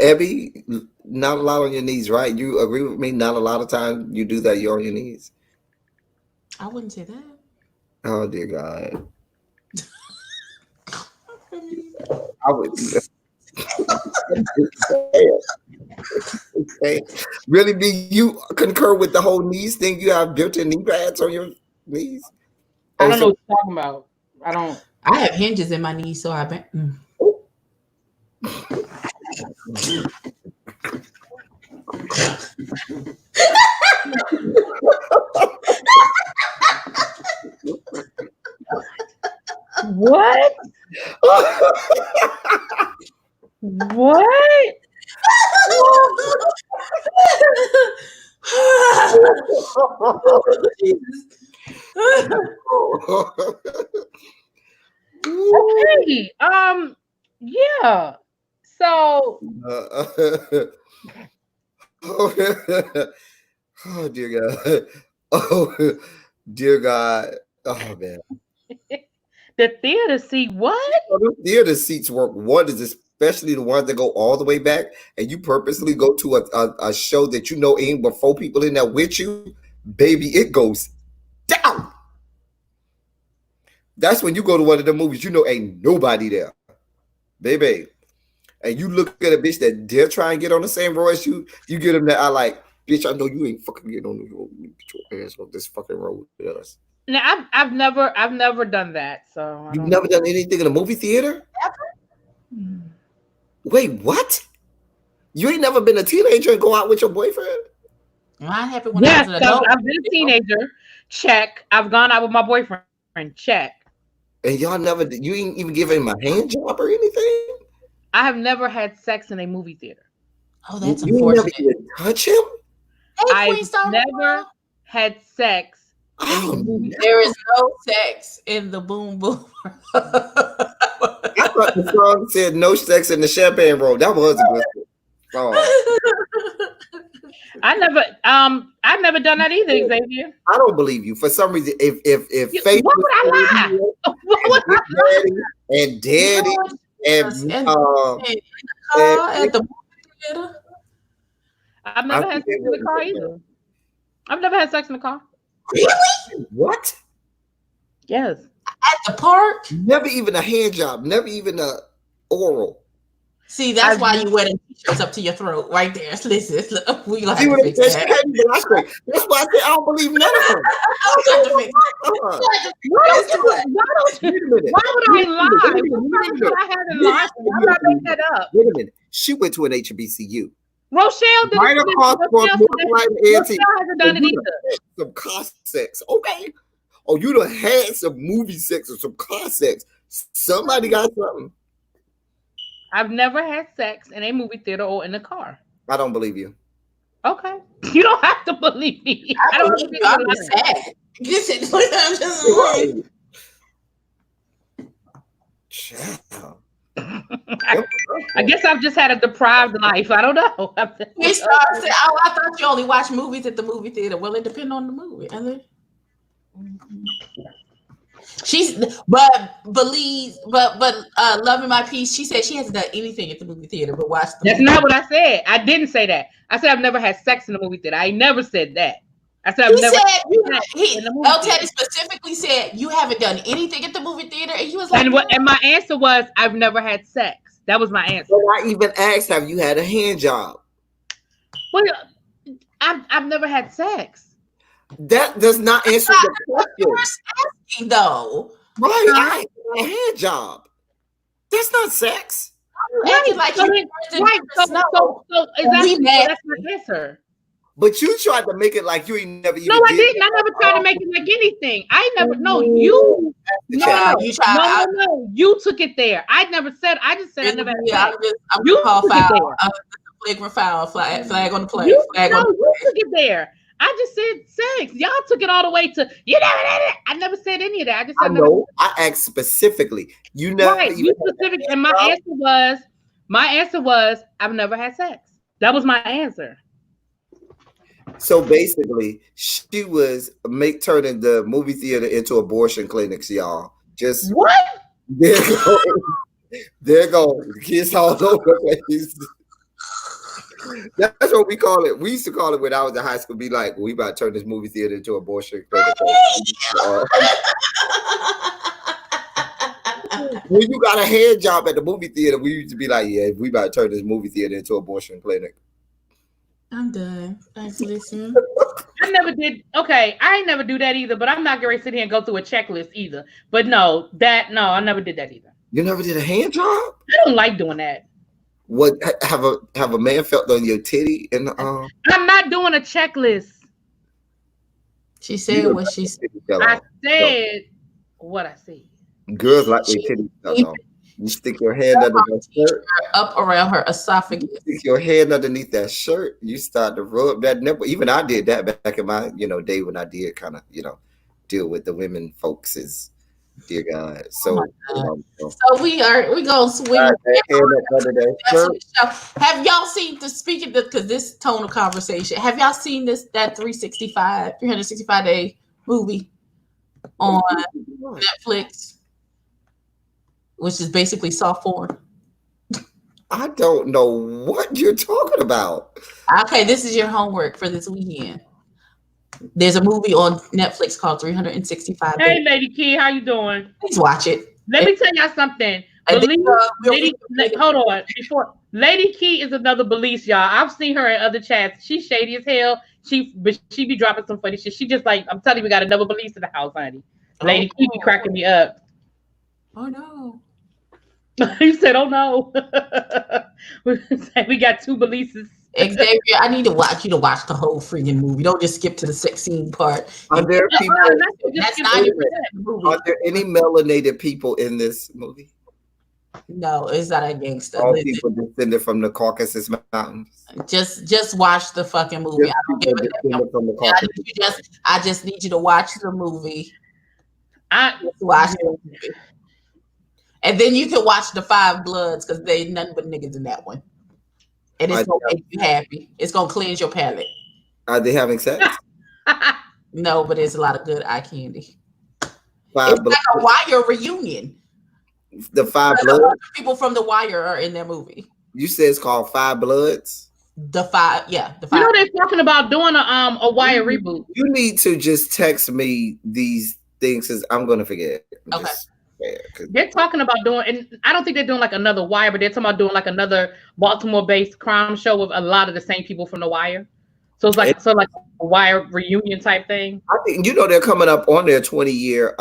Abby, not a lot on your knees, right? You agree with me? Not a lot of times you do that, you're on your knees. I wouldn't say that. Oh dear God. I would really do you concur with the whole knees thing? You have built-in knee pads on your knees? I don't know what you're talking about. I don't. I have hinges in my knees, so I bet. What? What? Okay. Yeah. So. Oh dear God. Oh dear God. Oh man. The theater seat, what? The theater seats work wonders, especially the ones that go all the way back, and you purposely go to a show that you know ain't but 4 people in there with you, baby, it goes down. That's when you go to one of the movies, you know ain't nobody there, baby. And you look at a bitch that dare try and get on the same row as you, you get them that I like, bitch, I know you ain't fucking getting on the road. Get your ass on this fucking road with us. Now I've never done that. So you've never done anything in a movie theater? Ever? Wait, what? You ain't never been a teenager and go out with your boyfriend? I happen when I was an adult. I've been a teenager. Check. I've gone out with my boyfriend. Check. And y'all never, you ain't even give him a hand job or anything? I have never had sex in a movie theater. Oh, that's unfortunate. You never even touch him? I've never had sex. There is no sex in the Boom Boom. I thought the song said no sex in the champagne room. That was a good song. I've never done that either, Xavier. I don't believe you. For some reason, if Faith what would I lie? And Daddy and at the movie theater. I've never had sex in the car either. I've never had sex in the car. Really? What? Yes. At the park? Never even a hand job. Never even a oral. See, that's why you wear the t-shirts up to your throat, right there. Listen, we like to fix that. That's why I said I don't believe none of them. Why would I lie? Why would I have to lie? Why would I make that up? Wait a minute. She went to an HBCU. Rochelle did Right across from Rochelle hasn't done it either. Some car sex, okay? Oh, you done had some movie sex or some car sex. Somebody got something. I've never had sex in a movie theater or in a car. I don't believe you. Okay. You don't have to believe me. I don't believe you. I'm just sad. I'm just right. I guess I've just had a deprived life. I don't know. I thought you only watch movies at the movie theater. Well, it depends on the movie. Loving My Peace, she said she hasn't done anything at the movie theater but watch the movie. Not what I said. I didn't say that. I said I've never had sex in the movie theater. I never said that. I said I've never had sex in the movie theater. Teddy specifically said you haven't done anything at the movie theater, and he was like, and my answer was I've never had sex. That was my answer. Well, I even asked, have you had a hand job? Well, I've never had sex. That does not answer the question, though. Right, I ain't a hand job. That's not sex. Right, like so exactly. That's my answer. But you tried to make it like you ain't never. No, I didn't. I never tried to make it like anything. I never. No, you. No, you took it there. I never said. I just said I never. I'm you call foul. Flagrant foul. Flag on the play. You took it there. I just said sex. Y'all took it all the way to you never did it. I never said any of that. I just said I asked specifically. You never. Right. You specific, and my answer was I've never had sex. That was my answer. So basically, she was turning the movie theater into abortion clinics, y'all. Just what? There go. Kids all over the place. That's what we call it. We used to call it when I was in high school. Be like, we about to turn this movie theater into abortion clinic. When you got a hand job at the movie theater, we used to be like, yeah, we about to turn this movie theater into abortion clinic. I'm done. Thanks for listening. I never did. Okay, I ain't never do that either. But I'm not going to sit here and go through a checklist either. But no, I never did that either. You never did a hand job? I don't like doing that. What have a man felt on your titty? And I'm not doing a checklist. She said what she said. I said what I said. Girls like their titties felt on. You stick your hand under that shirt, up around her esophagus. You stick your hand underneath that shirt. You start to rub that nipple. Even I did that back in my day when I did kind of deal with the women folks. Dear God. So so we gonna swing. Have y'all seen because this tone of conversation? Have y'all seen that 365 day movie on Netflix? Which is basically soft porn. I don't know what you're talking about. Okay, this is your homework for this weekend. There's a movie on Netflix called 365 Days. Hey, Lady Key, how you doing? Please watch it. Let me tell y'all something. Hold on. Lady Key is another Belize, y'all. I've seen her in other chats. She's shady as hell. She be dropping some funny shit. She just like, I'm telling you, we got another Belize in the house, honey. Lady Key be cracking me up. Oh no. You said, "Oh no." We got two Belises. Xavier, I need to watch you to watch the whole freaking movie. Don't just skip to the sex scene part. Are there people? Are there any melanated people in this movie? No, it's not a gangster. All people descended from the Caucasus Mountains. Just watch the fucking movie. I just need you to watch the movie. Watch the movie. And then you can watch the Five Bloods because they nothing but niggas in that one. And it's gonna make you happy. It's gonna cleanse your palate. Are they having sex? No, but it's a lot of good eye candy. It's like a Wire reunion. The Five Bloods. People from The Wire are in that movie. You said it's called Five Bloods. The Five. You know they're talking about doing a Wire reboot. You need to just text me these things because I'm gonna forget. Okay. They're talking about doing, and I don't think they're doing like another Wire, but they're talking about doing like another Baltimore-based crime show with a lot of the same people from The Wire. So it's like a Wire reunion type thing. I think they're coming up on their 20-year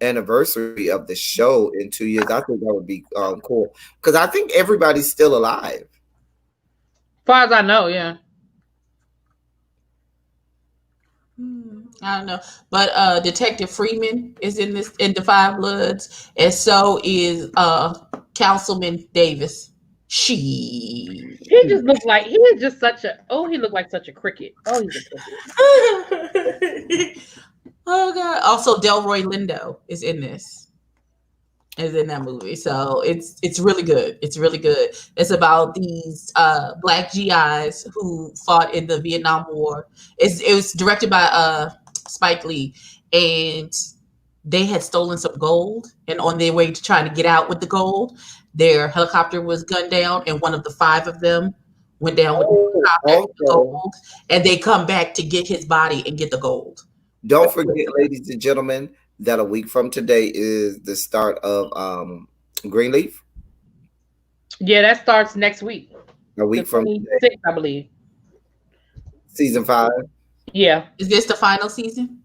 anniversary of the show in 2 years. I think that would be cool because I think everybody's still alive. far as I know, yeah. I don't know, but Detective Freeman is in this in the Five Bloods, and so is Councilman Davis. She. He just looked like he is just such a he looked like such a cricket. Oh, he's a cricket. Oh god! Also, Delroy Lindo is in this. Is in that movie, so it's really good. It's really good. It's about these black GIs who fought in the Vietnam War. It was directed by Spike Lee, and they had stolen some gold, and on their way to trying to get out with the gold, their helicopter was gunned down, and one of the five of them went down with the helicopter and the gold, and they come back to get his body and get the gold. Don't forget, ladies and gentlemen, that a week from today is the start of Greenleaf. Yeah, that starts next week. A week from today, I believe. Season 5. Yeah. Is this the final season?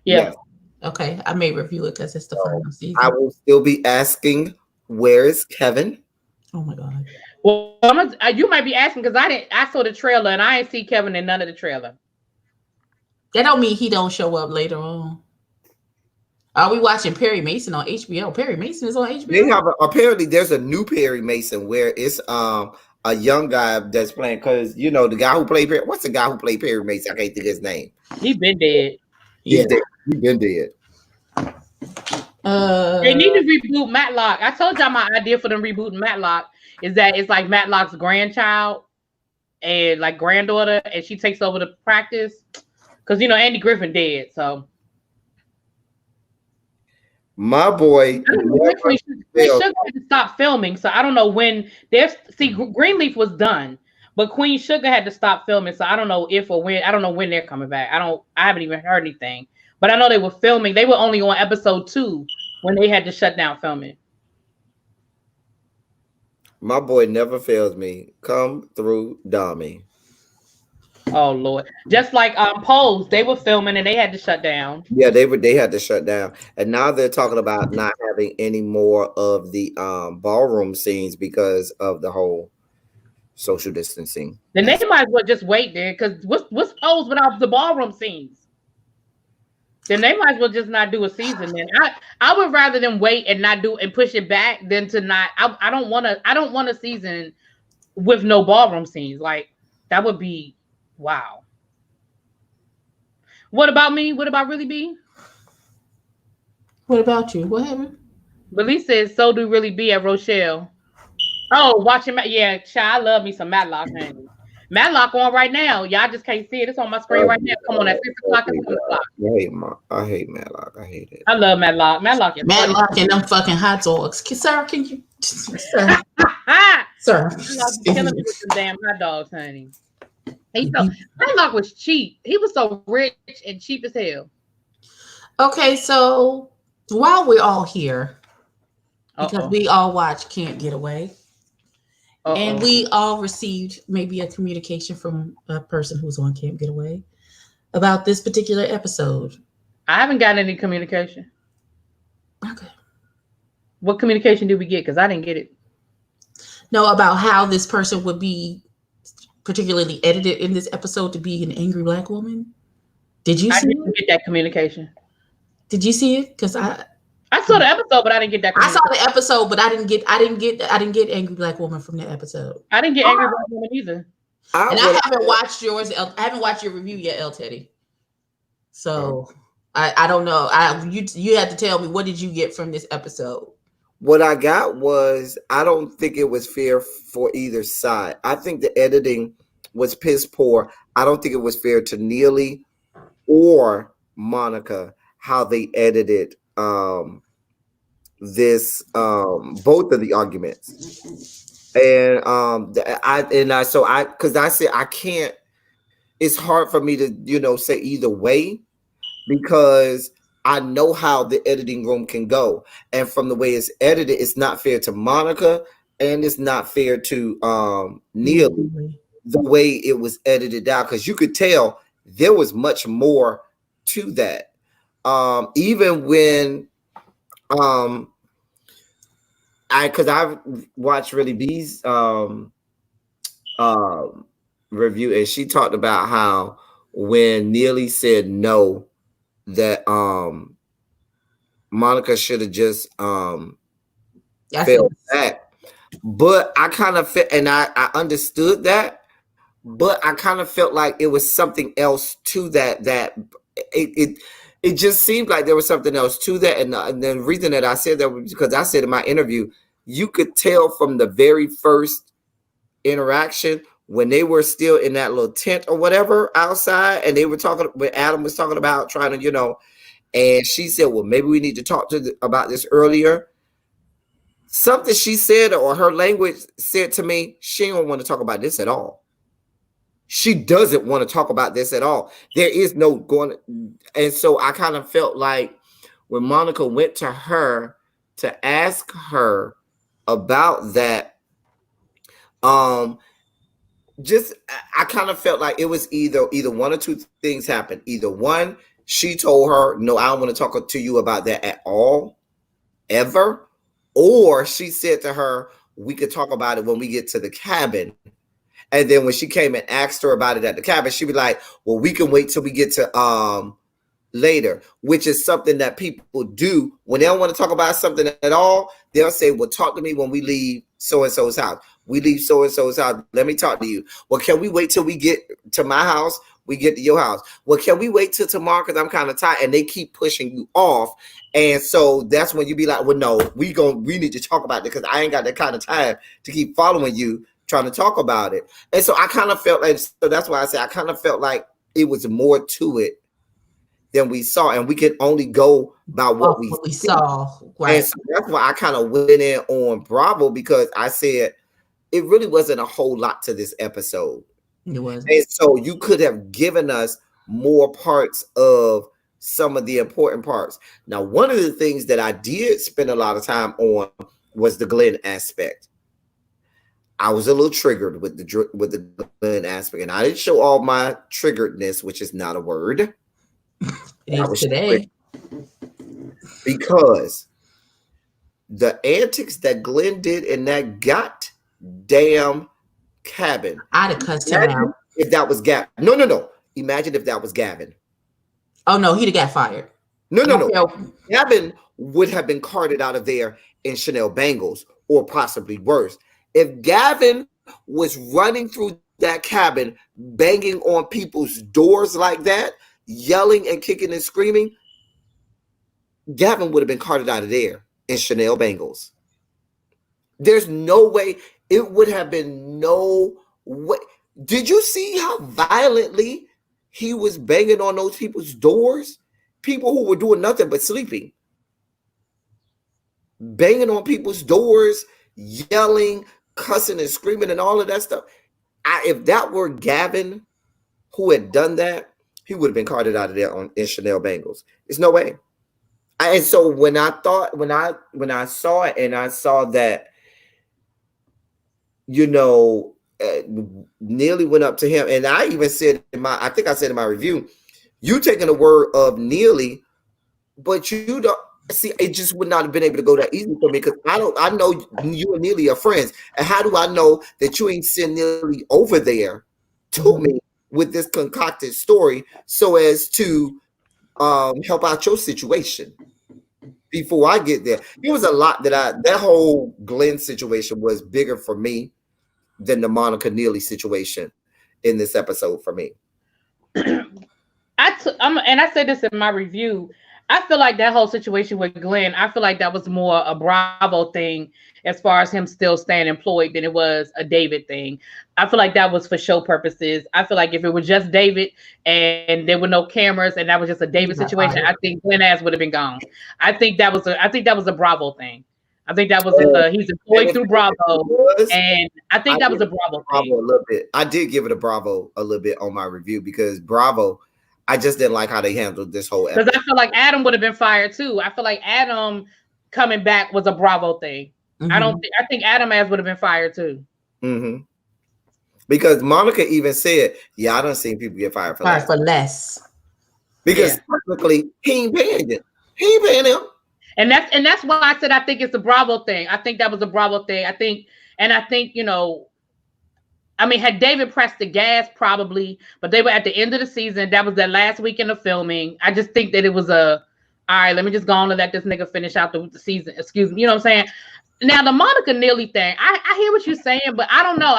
Yeah. Yes. Okay, I may review it because it's the final season. I will still be asking, where is Kevin? Oh my god. Well, you might be asking because I saw the trailer and I didn't see Kevin in none of the trailer. That don't mean he don't show up later on. Are we watching Perry Mason on HBO? Perry Mason is on HBO. They have apparently there's a new Perry Mason where it's a young guy that's playing, because you know the guy who played Perry. What's the guy who played Perry Mason? I can't think of his name. He been dead. He's dead. He's been dead. They need to reboot Matlock. I told y'all my idea for them rebooting Matlock is that it's like Matlock's grandchild and like granddaughter, and she takes over the practice because you know Andy Griffin dead. So my boy, they should have to stop filming. So I don't know when. Greenleaf was done, but Queen Sugar had to stop filming. So I don't know if or when. I don't know when they're coming back. I haven't even heard anything. But I know they were filming. They were only on episode 2 when they had to shut down filming. My boy never fails me. Come through, Dami. Oh Lord! Just like Pose, they were filming and they had to shut down. Yeah, they had to shut down, and now they're talking about not having any more of the ballroom scenes because of the whole social distancing. Then they might as well just wait there, because what's Pose without the ballroom scenes? Then they might as well just not do a season. Then I would rather them wait and not do and push it back than to not. I don't want a season with no ballroom scenes. Like that would be wow. What about me? What about Really B? What about you? What happened? Belize says so do Really B at Rochelle. Oh, watching yeah, child, I love me some Matlock. Honey. Matlock on right now. Y'all just can't see it. It's on my screen right now. Come on at 6 o'clock and 7 o'clock. I hate Matlock. I hate it. I love Matlock. Matlock and them fucking hot dogs. Sir, can you sir? Sir. Killing me with some damn hot dogs, honey. Matlock was cheap. He was so rich and cheap as hell. Okay, so while we're all here, because we all watch Can't Get Away. And we all received maybe a communication from a person who's on Can't Get Away about this particular episode. I haven't gotten any communication. Okay. What communication did we get? Because I didn't get it. No, about how this person would be particularly edited in this episode to be an angry black woman. Did you see? I didn't get that communication. Did you see it? Because I saw the episode, but I didn't get that. I saw the episode, but I didn't get angry black woman from that episode. I didn't get angry black woman either. I haven't watched yours. I haven't watched your review yet, El Teddy. So I don't know. You had to tell me, what did you get from this episode? What I got was, I don't think it was fair for either side. I think the editing was piss poor. I don't think it was fair to Neely or Monica how they edited this both of the arguments. And I said I can't, it's hard for me to say either way, because I know how the editing room can go, and from the way it's edited, it's not fair to Monica and it's not fair to Neely, the way it was edited out, because you could tell there was much more to that. Even when because I've watched Really B's review, and she talked about how when Neely said no, that Monica should have just fell back. But I kind of felt, and I understood that, but I kind of felt like it was something else to that. That it just seemed like there was something else to that, and the reason that I said that was because I said in my interview, you could tell from the very first interaction when they were still in that little tent or whatever outside, and they were talking when Adam was talking about trying to, and she said, well, maybe we need to talk about this earlier. Something she said or her language said to me, she don't want to talk about this at all. She doesn't want to talk about this at all. There is no going. And so I kind of felt like when Monica went to her to ask her about that, just I kind of felt like it was either one or two things happened. Either one, she told her, no, I don't want to talk to you about that at all, ever. Or she said to her, we could talk about it when we get to the cabin. And then when she came and asked her about it at the cabin, she'd be like, well, we can wait till we get to later, which is something that people do when they don't want to talk about something at all. They'll say, well, talk to me when we leave so-and-so's house. We leave so-and-so's house. Let me talk to you. Well, can we wait till we get to my house? We get to your house. Well, can we wait till tomorrow? Because I'm kind of tired. And they keep pushing you off. And so that's when you be like, well, no, we need to talk about it because I ain't got that kind of time to keep following you trying to talk about it. And so I kind of felt like, so that's why I say I kind of felt like it was more to it than we saw, and we could only go by what we saw. Right. And so that's why I kind of went in on Bravo, because I said it really wasn't a whole lot to this episode. It wasn't. And so you could have given us more parts of some of the important parts. Now, one of the things that I did spend a lot of time on was the Glenn aspect. I was a little triggered with the Glenn aspect, and I didn't show all my triggeredness, which is not a word. It is today. Because the antics that Glenn did in that goddamn cabin. I'd have cussed him out. If that was Gavin. No. Imagine if that was Gavin. Oh, no, he'd have got fired. No. Gavin would have been carted out of there in Chanel Bangles, or possibly worse. If Gavin was running through that cabin, banging on people's doors like that, yelling and kicking and screaming, Gavin would have been carted out of there in Chanel Bangles. There's no way. It would have been no way. Did you see how violently he was banging on those people's doors? People who were doing nothing but sleeping. Banging on people's doors, yelling, cussing and screaming and all of that stuff. If that were Gavin who had done that, he would have been carted out of there in Chanel Bangles. There's no way. And so when I saw it, and I saw that, Neely went up to him, and I even said I think I said in my review, you taking the word of Neely, but you don't see, it just would not have been able to go that easy for me, because I know you and Neely are friends, and how do I know that you ain't send Neely over there to me with this concocted story so as to help out your situation before I get there? It was a lot that whole Glenn situation was bigger for me than the Monica Neely situation in this episode for me. And I said this in my review. I feel like that whole situation with Glenn, I feel like that was more a Bravo thing as far as him still staying employed than it was a David thing. I feel like that was for show purposes. I feel like if it was just David and there were no cameras and that was just a David situation, I think Glenn ass would have been gone. I think that was a Bravo thing. I think that was he's employed through Bravo, and I think that was a Bravo thing. A little bit. I did give it a Bravo a little bit on my review, because Bravo, I just didn't like how they handled this whole episode. Because I feel like Adam would have been fired too. I feel like Adam coming back was a Bravo thing. I think Adam ass would have been fired too. Because Monica even said, "Yeah, I done seen people get fired for less." Because technically, he ain't paying them. He ain't paying them. And that's why I said I think it's a Bravo thing. I think that was a Bravo thing. I think I mean, had David pressed the gas, probably, but they were at the end of the season. That was their last weekend of filming. I just think that it was all right, let me just go on and let this nigga finish out the season. Excuse me. You know what I'm saying? Now, the Monica Neely thing, I hear what you're saying, but I don't know.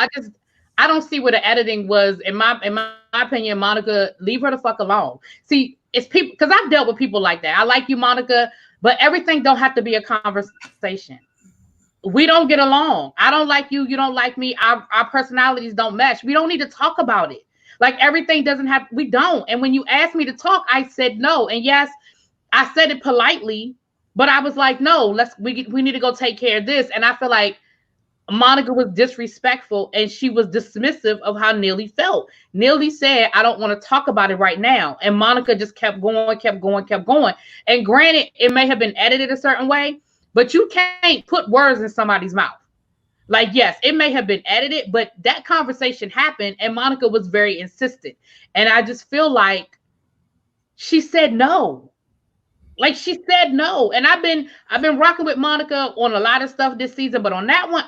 I don't see where the editing was. In my opinion, Monica, leave her the fuck alone. See, it's people, because I've dealt with people like that. I like you, Monica, but everything don't have to be a conversation. We don't get along. I don't like you. You don't like me. Our personalities don't match. We don't need to talk about it. Like, everything doesn't have, we don't. And when you asked me to talk, I said no. And yes, I said it politely, but I was like, no, we need to go take care of this. And I feel like Monica was disrespectful and she was dismissive of how Neely felt. Neely said, I don't want to talk about it right now. And Monica just kept going. And granted, it may have been edited a certain way, but you can't put words in somebody's mouth. Like, yes, it may have been edited, but that conversation happened and Monica was very insistent. And I just feel like she said no. Like, she said no. And I've been rocking with Monica on a lot of stuff this season, but on that one,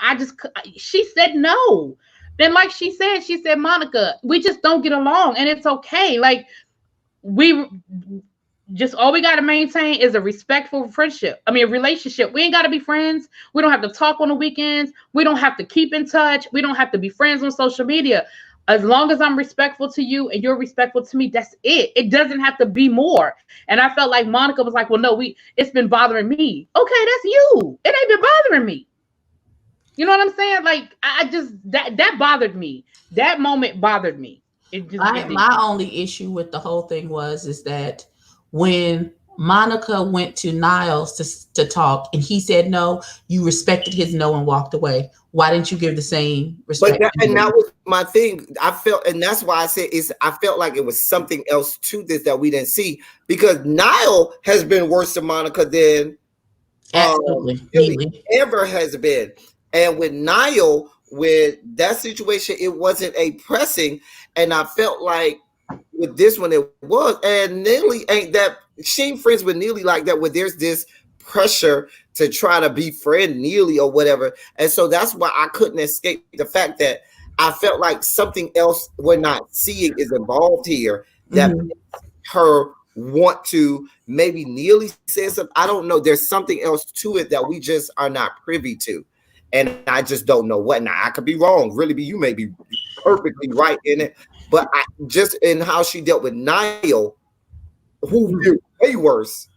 she said no. Then, like she said, Monica, we just don't get along and it's okay. Like, all we got to maintain is a respectful friendship. I mean, a relationship. We ain't got to be friends. We don't have to talk on the weekends. We don't have to keep in touch. We don't have to be friends on social media. As long as I'm respectful to you and you're respectful to me, that's it. It doesn't have to be more. And I felt like Monica was like, well, no, it's been bothering me. Okay, that's you. It ain't been bothering me. You know what I'm saying? Like, I just, that bothered me. That moment bothered me. My only issue with the whole thing is that when Monica went to Niles to talk and he said no, you respected his no and walked away. Why didn't you give the same respect? That was my thing. I felt, and that's why I said I felt like it was something else to this that we didn't see, because Niall has been worse to Monica than ever has been. And with Niall, with that situation, it wasn't a pressing, and I felt like with this one it was. And Neely she ain't friends with Neely like that, where there's this pressure to try to befriend Neely or whatever. And so that's why I couldn't escape the fact that I felt like something else we're not seeing is involved here that makes her want to, maybe Neely says something. I don't know. There's something else to it that we just are not privy to. And I just don't know what. Now, I could be wrong. Really, you may be perfectly right in it. But just in how she dealt with Niall, who did way worse.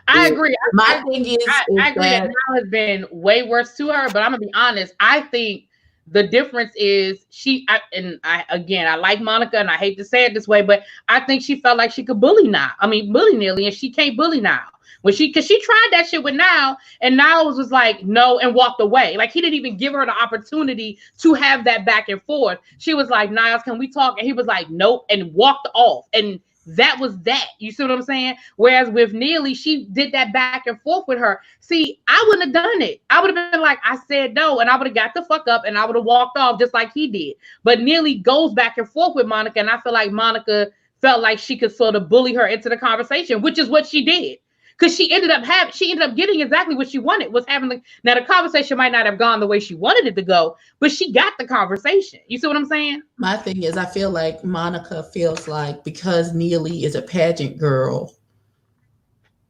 I agree. My thing is, I agree that Niall has been way worse to her. But I'm gonna be honest. I think the difference is I like Monica, and I hate to say it this way, but I think she felt like she could bully Neely, and she can't bully Niall. Because she tried that shit with Niall, and Niall was like, no, and walked away. Like, he didn't even give her the opportunity to have that back and forth. She was like, Niles, can we talk? And he was like, nope, and walked off. And that was that. You see what I'm saying? Whereas with Neely, she did that back and forth with her. See, I wouldn't have done it. I would have been like, I said no, and I would have got the fuck up, and I would have walked off just like he did. But Neely goes back and forth with Monica, and I feel like Monica felt like she could sort of bully her into the conversation, which is what she did. Because she ended up getting exactly what she wanted. Now the conversation might not have gone the way she wanted it to go, but she got the conversation. You see what I'm saying? My thing is, I feel like Monica feels like because Neely is a pageant girl,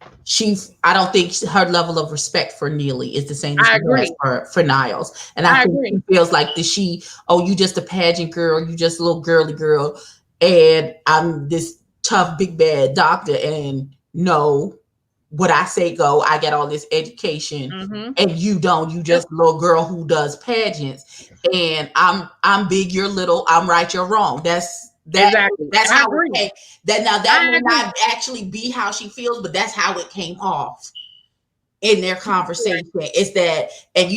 I don't think her level of respect for Neely is the same as for Niles. And I think she feels like you just a pageant girl, you just a little girly girl, and I'm this tough big bad doctor, and no, what I say go, I get all this education, and you don't. You just a little girl who does pageants, and I'm big, you're little. I'm right, you're wrong. That's how it came. That may not actually be how she feels, but that's how it came off in their conversation. It's that, and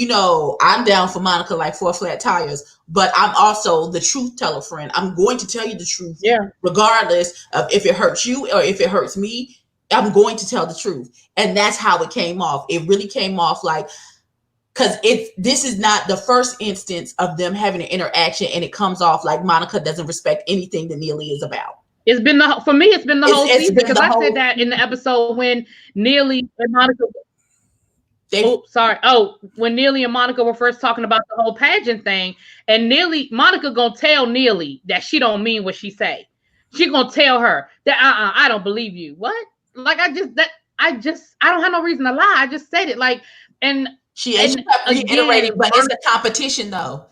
I'm down for Monica like 4 flat tires, but I'm also the truth teller friend. I'm going to tell you the truth, regardless of if it hurts you or if it hurts me. I'm going to tell the truth. And that's how it came off. It really came off like, because this is not the first instance of them having an interaction, and it comes off like Monica doesn't respect anything that Neely is about. For me, it's been the whole season, because I said that in the episode when Neely and Monica. sorry. Oh, when Neely and Monica were first talking about the whole pageant thing, and Monica gonna tell Neely that she don't mean what she say. She gonna tell her that I don't believe you. What? Like I don't have no reason to lie. I just said it. Like and she kept reiterating, but it's a competition though.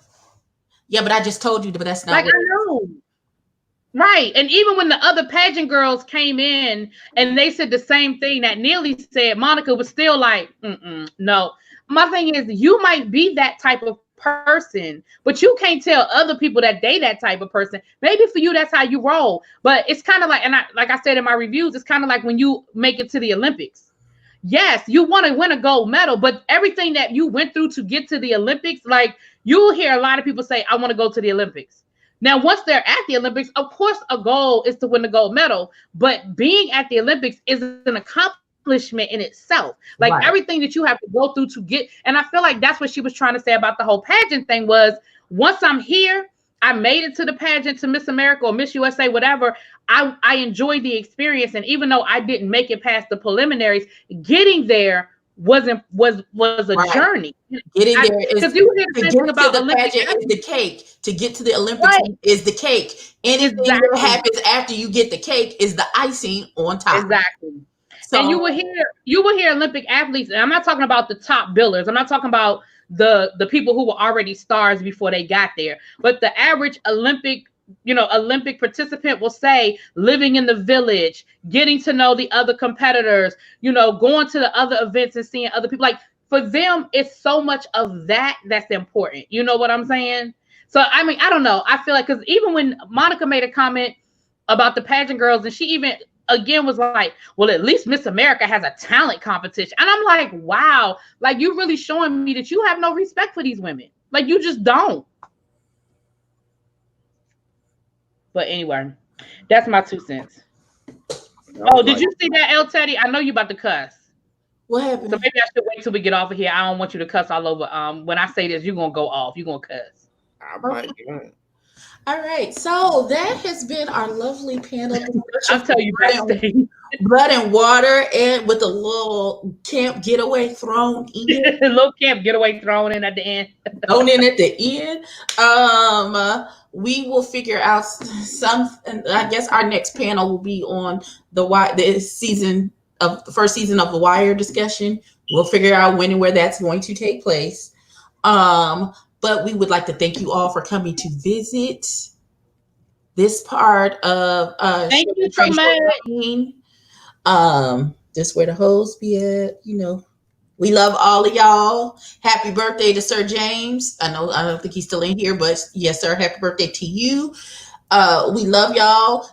Yeah, but I just told you, but that's not like I know. Right. And even when the other pageant girls came in and they said the same thing that Neely said, Monica was still like, no. My thing is, you might be that type of person, but you can't tell other people that they that type of person. Maybe for you, that's how you roll. But it's kind of like, and like I said in my reviews, it's kind of like when you make it to the Olympics. Yes, you want to win a gold medal, but everything that you went through to get to the Olympics, like you'll hear a lot of people say, I want to go to the Olympics. Now, once they're at the Olympics, of course, a goal is to win the gold medal, but being at the Olympics is an accomplishment in itself. Like everything that you have to go through to get, and I feel like that's what she was trying to say about the whole pageant thing was, once I'm here, I made it to the pageant, to Miss America or Miss USA, whatever, I enjoyed the experience. And even though I didn't make it past the preliminaries, getting there was a journey. Getting there is to get to the pageant is the cake. To get to the Olympics is the cake. Anything that happens after you get the cake is the icing on top. Exactly. So, and you will hear Olympic athletes, and I'm not talking about the top billers. I'm not talking about the people who were already stars before they got there. But the average Olympic participant will say living in the village, getting to know the other competitors, going to the other events and seeing other people. Like for them, it's so much of that's important. You know what I'm saying? So, I mean, I don't know. I feel like, because even when Monica made a comment about the pageant girls, and she even again was like, well, at least Miss America has a talent competition. And I'm like, wow, like you really showing me that you have no respect for these women. Like you just don't. But anyway, that's my 2 cents. Oh, did you see that, L Teddy? I know you about to cuss. What happened? So maybe I should wait till we get off of here. I don't want you to cuss all over. When I say this, you're gonna go off. You're gonna cuss. All right. So that has been our lovely panel. I'll tell you backstage. Blood and water, and with a little camp getaway thrown in. A little camp getaway thrown in at the end. Thrown in at the end. We will figure out and I guess our next panel will be on the first season of the Wire discussion. We'll figure out when and where that's going to take place. But we would like to thank you all for coming to visit this part of thank you so much. Just where the hoes be at, we love all of y'all. Happy birthday to Sir James. I don't think he's still in here, but yes, sir, happy birthday to you. We love y'all.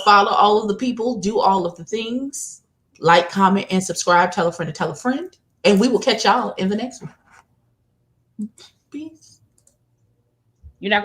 Follow all of the people, do all of the things, like, comment, and subscribe. Tell a friend to tell a friend, and we will catch y'all in the next one. Peace. You're not